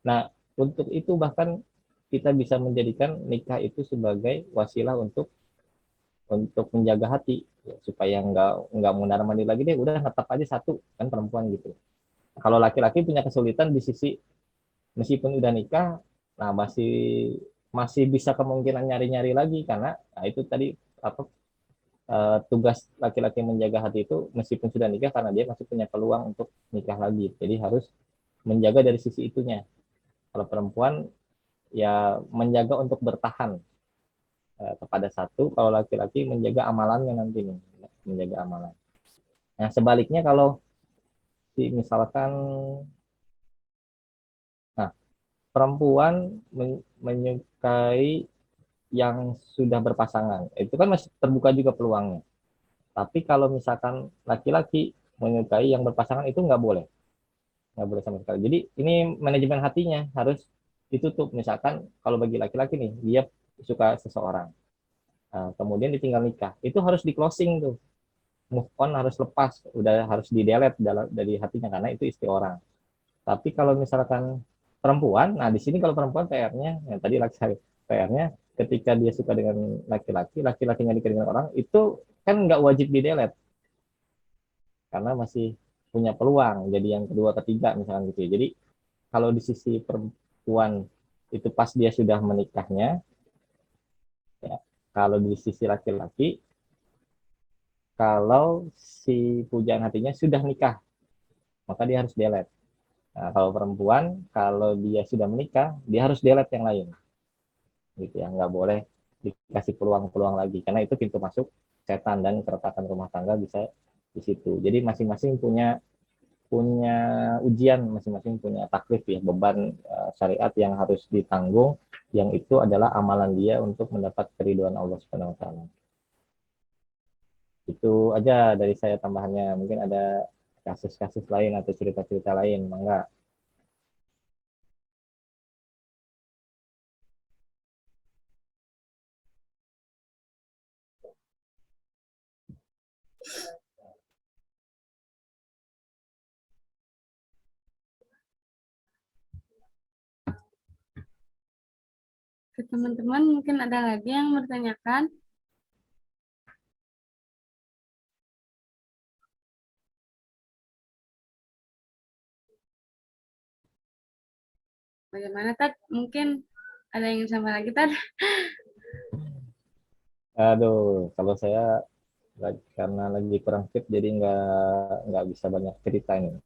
Nah Untuk itu bahkan kita bisa menjadikan nikah itu sebagai wasilah untuk menjaga hati, ya, supaya nggak mundar mandir lagi deh, udah tetap aja satu, kan perempuan gitu. Kalau laki-laki punya kesulitan di sisi meskipun udah nikah, nah masih masih bisa kemungkinan nyari-nyari lagi, karena nah itu tadi apa, tugas laki-laki menjaga hati itu meskipun sudah nikah, karena dia masih punya peluang untuk nikah lagi. Jadi harus menjaga dari sisi itunya. Kalau perempuan ya menjaga untuk bertahan kepada satu, kalau laki-laki menjaga amalannya nanti nih, menjaga amalan. Nah sebaliknya kalau si misalkan, nah perempuan menyukai yang sudah berpasangan, itu kan masih terbuka juga peluangnya. Tapi kalau misalkan laki-laki menyukai yang berpasangan, itu nggak boleh sama sekali. Jadi ini manajemen hatinya harus ditutup. Misalkan kalau bagi laki-laki nih, dia suka seseorang, kemudian ditinggal nikah, itu harus di closing tuh, move on, harus lepas, udah harus di delete dari hatinya, karena itu istri orang. Tapi kalau misalkan perempuan, nah di sini kalau perempuan PR-nya, yang tadi laki-laki PR-nya, ketika dia suka dengan laki-laki, laki-lakinya nikah dengan orang, itu kan nggak wajib di delete, karena masih punya peluang jadi yang kedua ketiga misalkan gitu ya. Jadi kalau di sisi perempuan itu pas dia sudah menikahnya, ya. Kalau di sisi laki-laki, kalau si pujaan hatinya sudah nikah, maka dia harus delete. Nah, kalau perempuan, kalau dia sudah menikah, dia harus delete yang lain, gitu ya. Nggak boleh dikasih peluang-peluang lagi, karena itu pintu masuk setan dan keretakan rumah tangga bisa di situ. Jadi masing-masing punya punya ujian, masing-masing punya taklif ya, beban syariat yang harus ditanggung, yang itu adalah amalan dia untuk mendapat keriduan Allah Subhanahu wa taala. Itu aja dari saya tambahannya. Mungkin ada kasus-kasus lain atau cerita-cerita lain, mangga. Ke teman-teman mungkin ada lagi yang bertanyakan. Bagaimana Tad? Mungkin ada yang ingin sama lagi Tad? Aduh, kalau saya karena lagi kurang fit, jadi nggak bisa banyak cerita ini.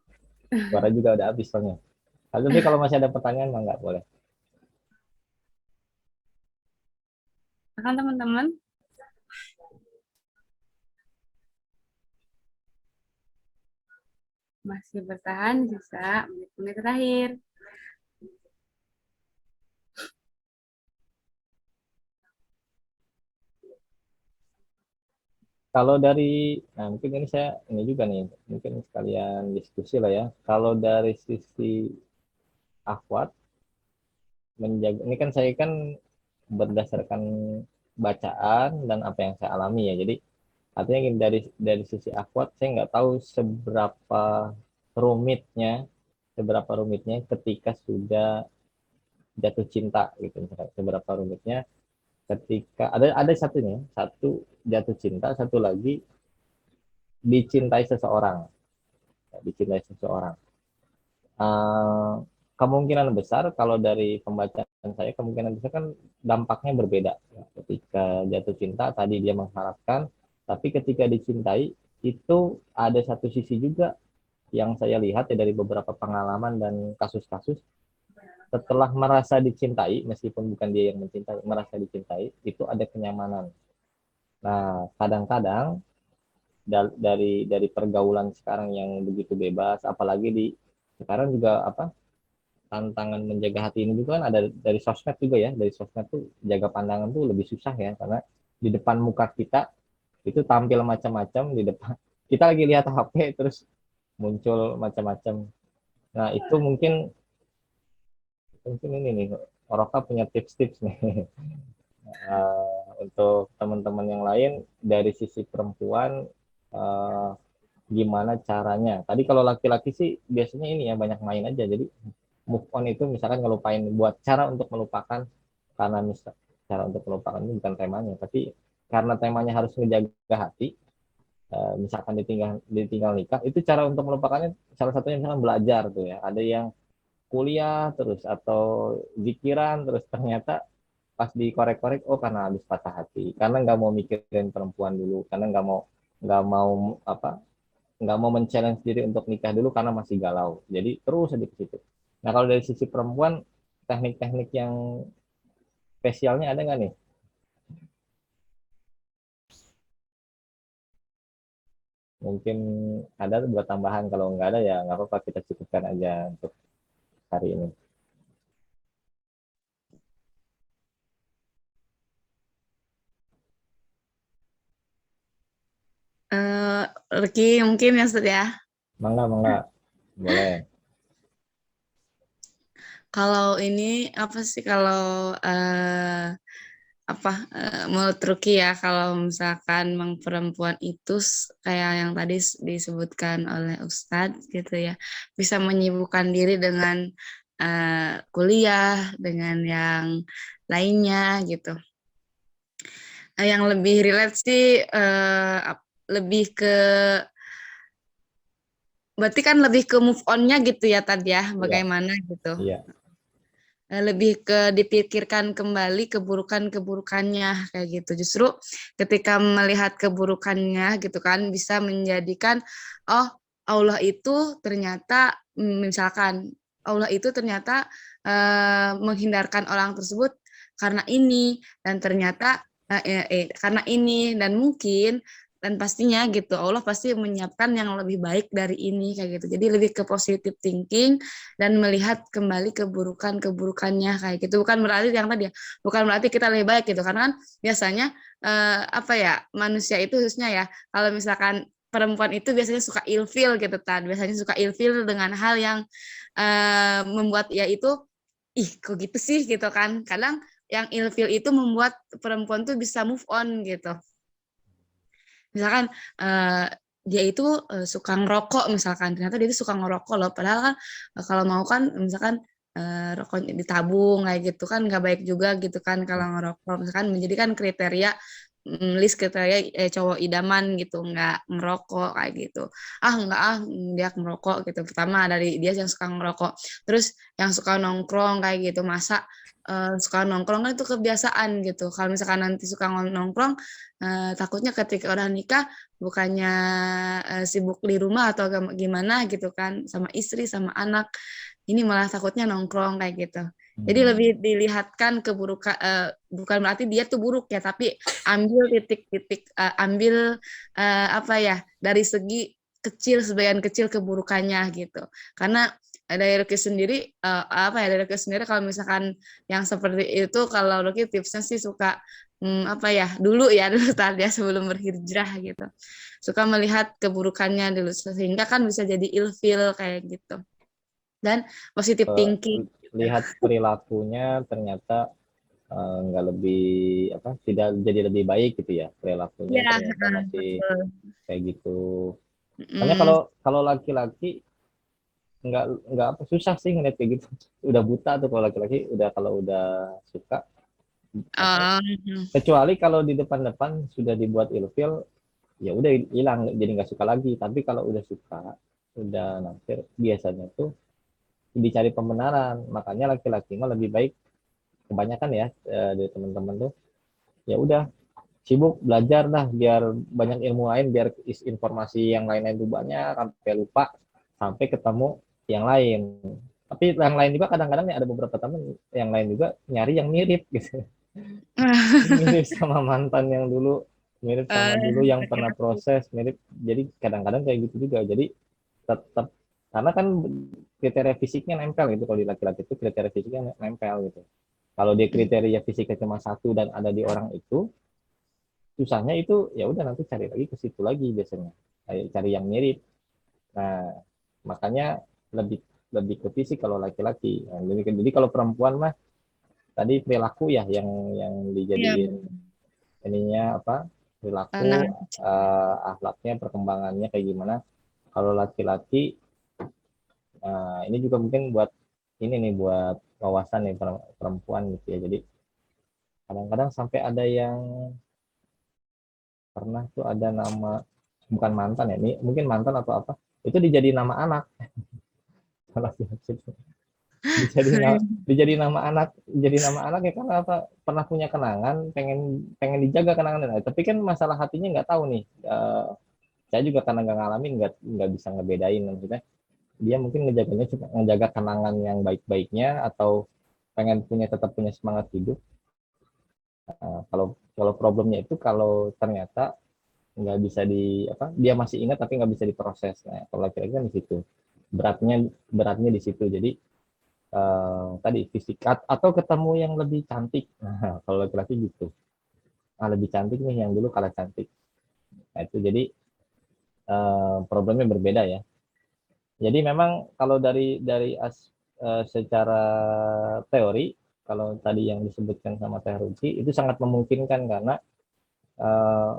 Suara juga udah habis soalnya. Tapi kalau masih ada pertanyaan, mah nggak boleh. Akan teman-teman masih bertahan sisa menit-menit terakhir. Kalau dari, nah mungkin ini saya ini juga nih, mungkin sekalian diskusi lah ya. Kalau dari sisi akhwat menjaga, ini kan saya kan berdasarkan bacaan dan apa yang saya alami ya. Jadi artinya gini, dari sisi akhwat saya nggak tahu rumitnya, seberapa rumitnya ketika sudah jatuh cinta gitu. Misalkan seberapa rumitnya ketika ada satunya, satu jatuh cinta, satu lagi dicintai seseorang, ya, dicintai seseorang. uh, Kemungkinan besar kalau dari pembacaan saya, kemungkinan besar kan dampaknya berbeda. Ya, ketika jatuh cinta tadi dia mengharapkan, tapi ketika dicintai itu ada satu sisi juga yang saya lihat ya dari beberapa pengalaman dan kasus-kasus, setelah merasa dicintai, meskipun bukan dia yang mencintai, merasa dicintai, itu ada kenyamanan. Nah, kadang-kadang dari pergaulan sekarang yang begitu bebas, apalagi di sekarang juga apa, tantangan menjaga hati ini juga kan ada dari sosmed juga ya. Dari sosmed tuh jaga pandangan tuh lebih susah ya, karena di depan muka kita itu tampil macam-macam, di depan kita lagi lihat HP terus muncul macam-macam. Nah itu mungkin mungkin ini nih, Oroka punya tips-tips nih. Untuk teman-teman yang lain dari sisi perempuan, gimana caranya. Tadi kalau laki-laki sih biasanya ini ya, banyak main aja, jadi move on itu misalkan ngelupain, buat cara untuk melupakan, karena misal cara untuk melupakan ini bukan temanya, tapi karena temanya harus menjaga hati, misalkan ditinggal nikah, itu cara untuk melupakannya salah satunya misalkan belajar tuh ya. Ada yang kuliah terus atau pikiran terus, ternyata pas dikorek-korek, oh karena habis patah hati, karena nggak mau mikirin perempuan dulu, karena nggak mau apa, nggak mau men-challenge diri untuk nikah dulu karena masih galau, jadi terus aja ke situ. Nah kalau dari sisi perempuan, teknik-teknik yang spesialnya ada nggak nih? Mungkin ada buat tambahan, kalau nggak ada ya nggak apa-apa, kita cukupkan aja untuk hari ini. Ricky mungkin ya Ustaz ya. Mangga, mangga, boleh. Kalau ini apa sih kalau menurut Ruki ya, kalau misalkan memang perempuan itu kayak yang tadi disebutkan oleh Ustadz gitu ya, bisa menyibukkan diri dengan kuliah, dengan yang lainnya gitu. Yang lebih relate sih lebih ke, berarti kan lebih ke move on-nya gitu ya tadi ya, Iya, bagaimana gitu. iya. Lebih ke dipikirkan kembali keburukan-keburukannya kayak gitu. Justru ketika melihat keburukannya gitu kan bisa menjadikan, oh Allah itu ternyata misalkan Allah itu ternyata menghindarkan orang tersebut karena ini, dan ternyata karena ini, dan mungkin dan pastinya gitu Allah pasti menyiapkan yang lebih baik dari ini kayak gitu. Jadi lebih ke positive thinking dan melihat kembali keburukan-keburukannya kayak gitu. Bukan berarti yang tadi ya, bukan berarti kita lebih baik gitu, karena kan biasanya manusia itu khususnya ya, kalau misalkan perempuan itu biasanya suka ilfil gitu kan, biasanya suka ilfil dengan hal yang membuat ya itu, ih kok gitu sih gitu kan. Kadang yang ilfil itu membuat perempuan tuh bisa move on gitu. Misalkan uh, dia itu suka ngerokok misalkan, ternyata dia itu suka ngerokok loh, padahal kan kalau mau kan misalkan rokoknya ditabung kayak gitu kan nggak baik juga gitu kan kalau ngerokok, misalkan menjadikan kriteria list kriteria cowok idaman gitu nggak ngerokok kayak gitu. Nggak dia ngerokok gitu, pertama dari dia yang suka ngerokok, terus yang suka nongkrong kayak gitu, masa suka nongkrong kan itu kebiasaan gitu. Kalau misalkan nanti suka nongkrong, takutnya ketika udah nikah bukannya sibuk di rumah atau gimana gitu kan sama istri sama anak, ini malah takutnya nongkrong kayak gitu. Jadi lebih dilihatkan keburukan, bukan berarti dia tuh buruk ya, tapi ambil titik-titik, ambil apa ya, dari segi kecil, sebagian kecil keburukannya gitu. Karena dari Ruki sendiri dari Ruki sendiri kalau misalkan yang seperti itu, kalau Ruki tipsnya sih suka dulu tadi ya sebelum berhijrah gitu, suka melihat keburukannya dulu sehingga kan bisa jadi ilfil kayak gitu, dan positive Eh, thinking. Lihat perilakunya, ternyata nggak lebih apa, tidak jadi lebih baik gitu ya, perilakunya Ya, ternyata masih betul. kayak gitu. Soalnya Mm, kalau kalau laki-laki nggak nggak apa, susah sih ngeliat kayak gitu. Udah buta tuh kalau laki-laki, udah kalau udah suka apa, um, kecuali kalau di depan-depan sudah dibuat ilfil, ya udah hilang, jadi nggak suka lagi. Tapi kalau udah suka, udah naksir, biasanya tuh dicari pembenaran. Makanya laki-laki mah lebih baik, kebanyakan ya, dari teman-teman tuh, ya udah sibuk belajar dah, biar banyak ilmu lain, biar informasi yang lain-lain tuh banyak sampai lupa, sampai ketemu yang lain. Tapi yang lain juga kadang-kadang nih, ada beberapa teman yang lain juga nyari yang mirip gitu. Mirip sama mantan yang dulu, mirip sama dulu yang pernah proses, mirip. Jadi kadang-kadang kayak gitu juga. Jadi tetap, karena kan kriteria fisiknya nempel gitu. Kalau di laki-laki itu kriteria fisiknya nempel gitu. Kalau dia kriteria fisiknya cuma satu dan ada di orang itu, susahnya itu ya udah nanti cari lagi ke situ lagi biasanya, kayak cari yang mirip. Nah makanya lebih lebih ke fisik kalau laki-laki. Nah, jadi kalau perempuan mah tadi perilaku ya, yang Iya, dijadiin ininya apa, nah, perilaku, akhlaknya, perkembangannya kayak gimana. Kalau laki-laki, ini juga mungkin buat ini nih buat wawasan nih perempuan gitu ya. Jadi kadang-kadang sampai ada yang pernah tuh ada nama, bukan mantan ya, ini mungkin mantan atau apa, itu dijadi nama anak. Dijadi nama anak, jadi nama anak ya karena apa, pernah punya kenangan, pengen pengen dijaga kenangan. Nah, tapi kan masalah hatinya nggak tahu nih. Saya juga karena nggak ngalamin, nggak bisa ngebedain maksudnya dia mungkin ngejaganya cuma ngejaga kenangan yang baik-baiknya atau pengen tetap punya semangat hidup. Kalau kalau problemnya itu kalau ternyata nggak bisa di apa, dia masih ingat tapi nggak bisa diproses. Nah, kalau laki-laki kan di situ beratnya, di situ. Jadi tadi fisik atau ketemu yang lebih cantik. Nah, kalau laki-laki gitu, lebih cantik nih yang dulu kalah cantik. Nah, itu jadi problemnya berbeda ya. Jadi memang kalau secara teori, kalau tadi yang disebutkan sama Teh Ruki itu sangat memungkinkan karena eh,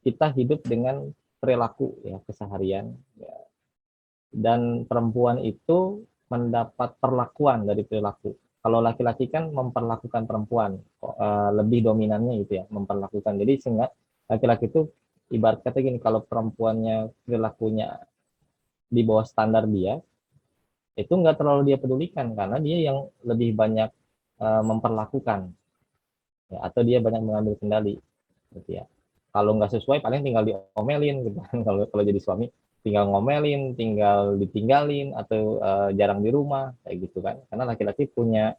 kita hidup dengan perilaku ya keseharian ya. Dan perempuan itu mendapat perlakuan dari perilaku. Kalau laki-laki kan memperlakukan perempuan, lebih dominannya itu ya, memperlakukan. Jadi sehingga laki-laki itu ibarat kata gini, kalau perempuannya perilakunya di bawah standar dia, itu nggak terlalu dia pedulikan karena dia yang lebih banyak memperlakukan ya, atau dia banyak mengambil kendali gitu ya. Kalau nggak sesuai paling tinggal diomelin gitu kan. Kalau jadi suami tinggal ngomelin, tinggal ditinggalin atau jarang di rumah kayak gitu kan. Karena laki-laki punya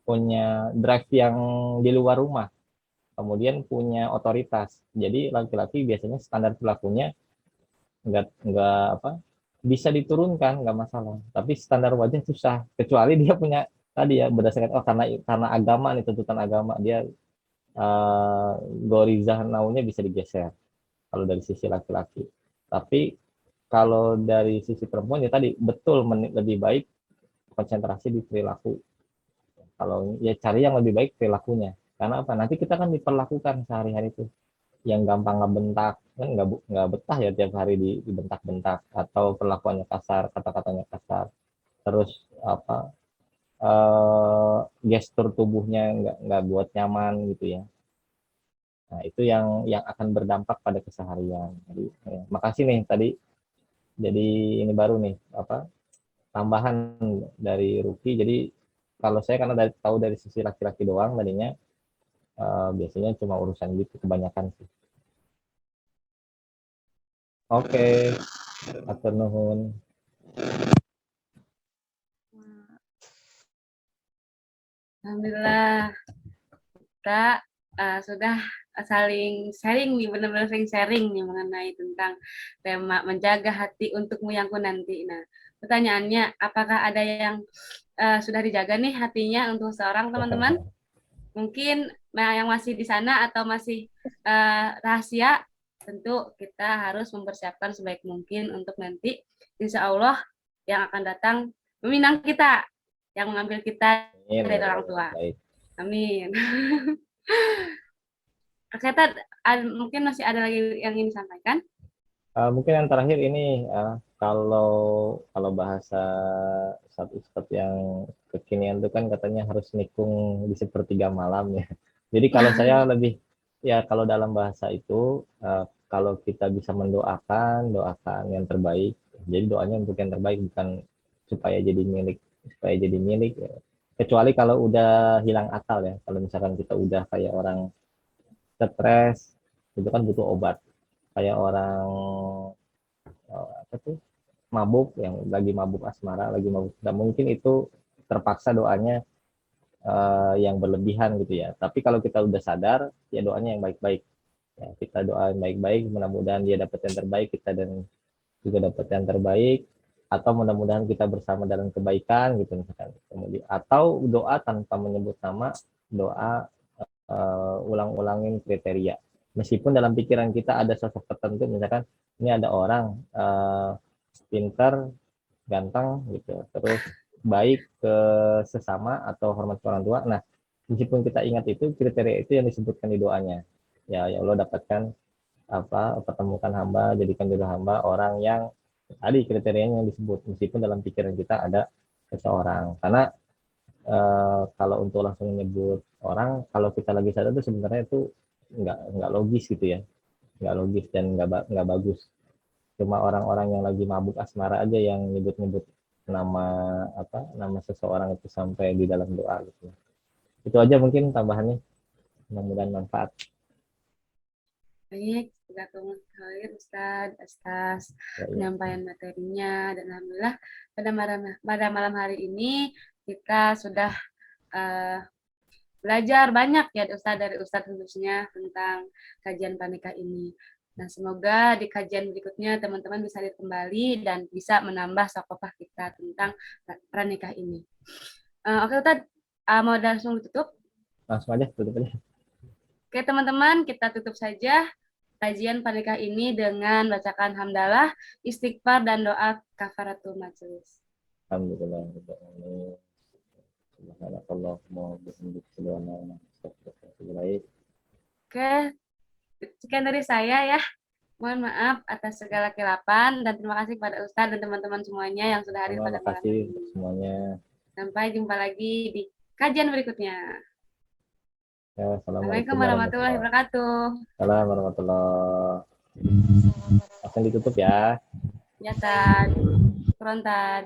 punya drive yang di luar rumah, kemudian punya otoritas. Jadi laki-laki biasanya standar perilakunya nggak apa, bisa diturunkan nggak masalah. Tapi standar wajah susah, kecuali dia punya tadi ya berdasarkan karena agama nih, tuntutan agama dia uh, gorizah naunya bisa digeser kalau dari sisi laki-laki. Tapi kalau dari sisi perempuan ya tadi betul lebih baik konsentrasi di perilaku. Kalau ya cari yang lebih baik perilakunya. Karena apa? Nanti kita kan diperlakukan sehari-hari itu yang gampang ngebentak kan nggak betah ya tiap hari dibentak-bentak atau perlakuannya kasar, kata-katanya kasar. Terus apa? Gestur tubuhnya nggak buat nyaman gitu ya. Nah, itu yang akan berdampak pada keseharian. Jadi, makasih nih tadi. Jadi ini baru nih apa tambahan dari Ruki. Jadi kalau saya karena tahu dari sisi laki-laki doang tadinya, biasanya cuma urusan gitu kebanyakan sih. Oke, atur nuhun. Alhamdulillah kita sudah saling sharing nih, benar-benar sharing nih mengenai tentang tema menjaga hati untukmu yangku nanti. Nah, pertanyaannya, apakah ada yang sudah dijaga nih hatinya untuk seorang teman-teman? Mungkin yang masih di sana atau masih rahasia, tentu kita harus mempersiapkan sebaik mungkin untuk nanti, insya Allah yang akan datang meminang kita, yang mengambil kita dari orang tua. Baik. Amin. Kata mungkin masih ada lagi yang ingin disampaikan? Mungkin yang terakhir ini kalau bahasa ustadz yang kekinian itu kan katanya harus nikung di sepertiga malam ya. Jadi kalau saya lebih ya kalau dalam bahasa itu kalau kita bisa mendoakan, doakan yang terbaik. Jadi doanya untuk yang terbaik, bukan supaya jadi milik ya. Kecuali kalau udah hilang akal ya. Kalau misalkan kita udah kayak orang stres, itu kan butuh obat. Kayak orang apa tuh mabuk, yang lagi mabuk asmara, lagi mabuk, nggak mungkin itu terpaksa doanya yang berlebihan gitu ya. Tapi kalau kita udah sadar ya doanya yang baik-baik ya, kita doain baik-baik, mudah-mudahan dia dapat yang terbaik, kita dan juga dapat yang terbaik, atau mudah-mudahan kita bersama dalam kebaikan gitu misalkan. Kemudian atau doa tanpa menyebut nama, doa ulang-ulangin kriteria. Meskipun dalam pikiran kita ada sosok tertentu, misalkan ini ada orang pintar, ganteng gitu, terus baik ke sesama atau hormat ke orang tua. Nah, meskipun kita ingat itu, kriteria itu yang disebutkan di doanya. Ya Allah dapatkan apa, pertemukan hamba, jadikan jodoh hamba orang yang tadi kriterianya yang disebut, meskipun dalam pikiran kita ada seseorang. Karena kalau untuk langsung menyebut orang, kalau kita lagi sadar itu sebenarnya itu nggak logis gitu ya, nggak logis dan nggak bagus. Cuma orang-orang yang lagi mabuk asmara aja yang nyebut-nyebut nama nama seseorang itu sampai di dalam doa gitu. Itu aja mungkin tambahannya. Mudah-mudahan manfaat. Baik, jazakumullah khair Ustadz atas Ya, ya. penyampaian materinya dan alhamdulillah pada malam hari ini kita sudah eh, belajar banyak ya Ustadz dari Ustadz khususnya tentang kajian pranikah ini. Nah, semoga di kajian berikutnya teman-teman bisa lihat kembali dan bisa menambah sakofah kita tentang pranikah ini. Oke Ustadz, mau langsung tutup? Langsung aja tutup aja. Oke teman-teman, kita tutup saja kajian pranikah ini dengan bacakan hamdalah, istighfar, dan doa kafaratul majelis. Alhamdulillah. Subhanakallahumma wa bihamdika. Oke, sekian dari saya ya. Mohon maaf atas segala kelapan dan terima kasih kepada Ustadz dan teman-teman semuanya yang sudah hadir pada Terima malam kasih ini. semuanya. Sampai jumpa lagi di kajian berikutnya. Ya, Assalamualaikum assalamualaikum warahmatullahi warahmatullahi wabarakatuh. wabarakatuh. Warahmatullahi. Akan ditutup ya. Ya, Tad. Frontal.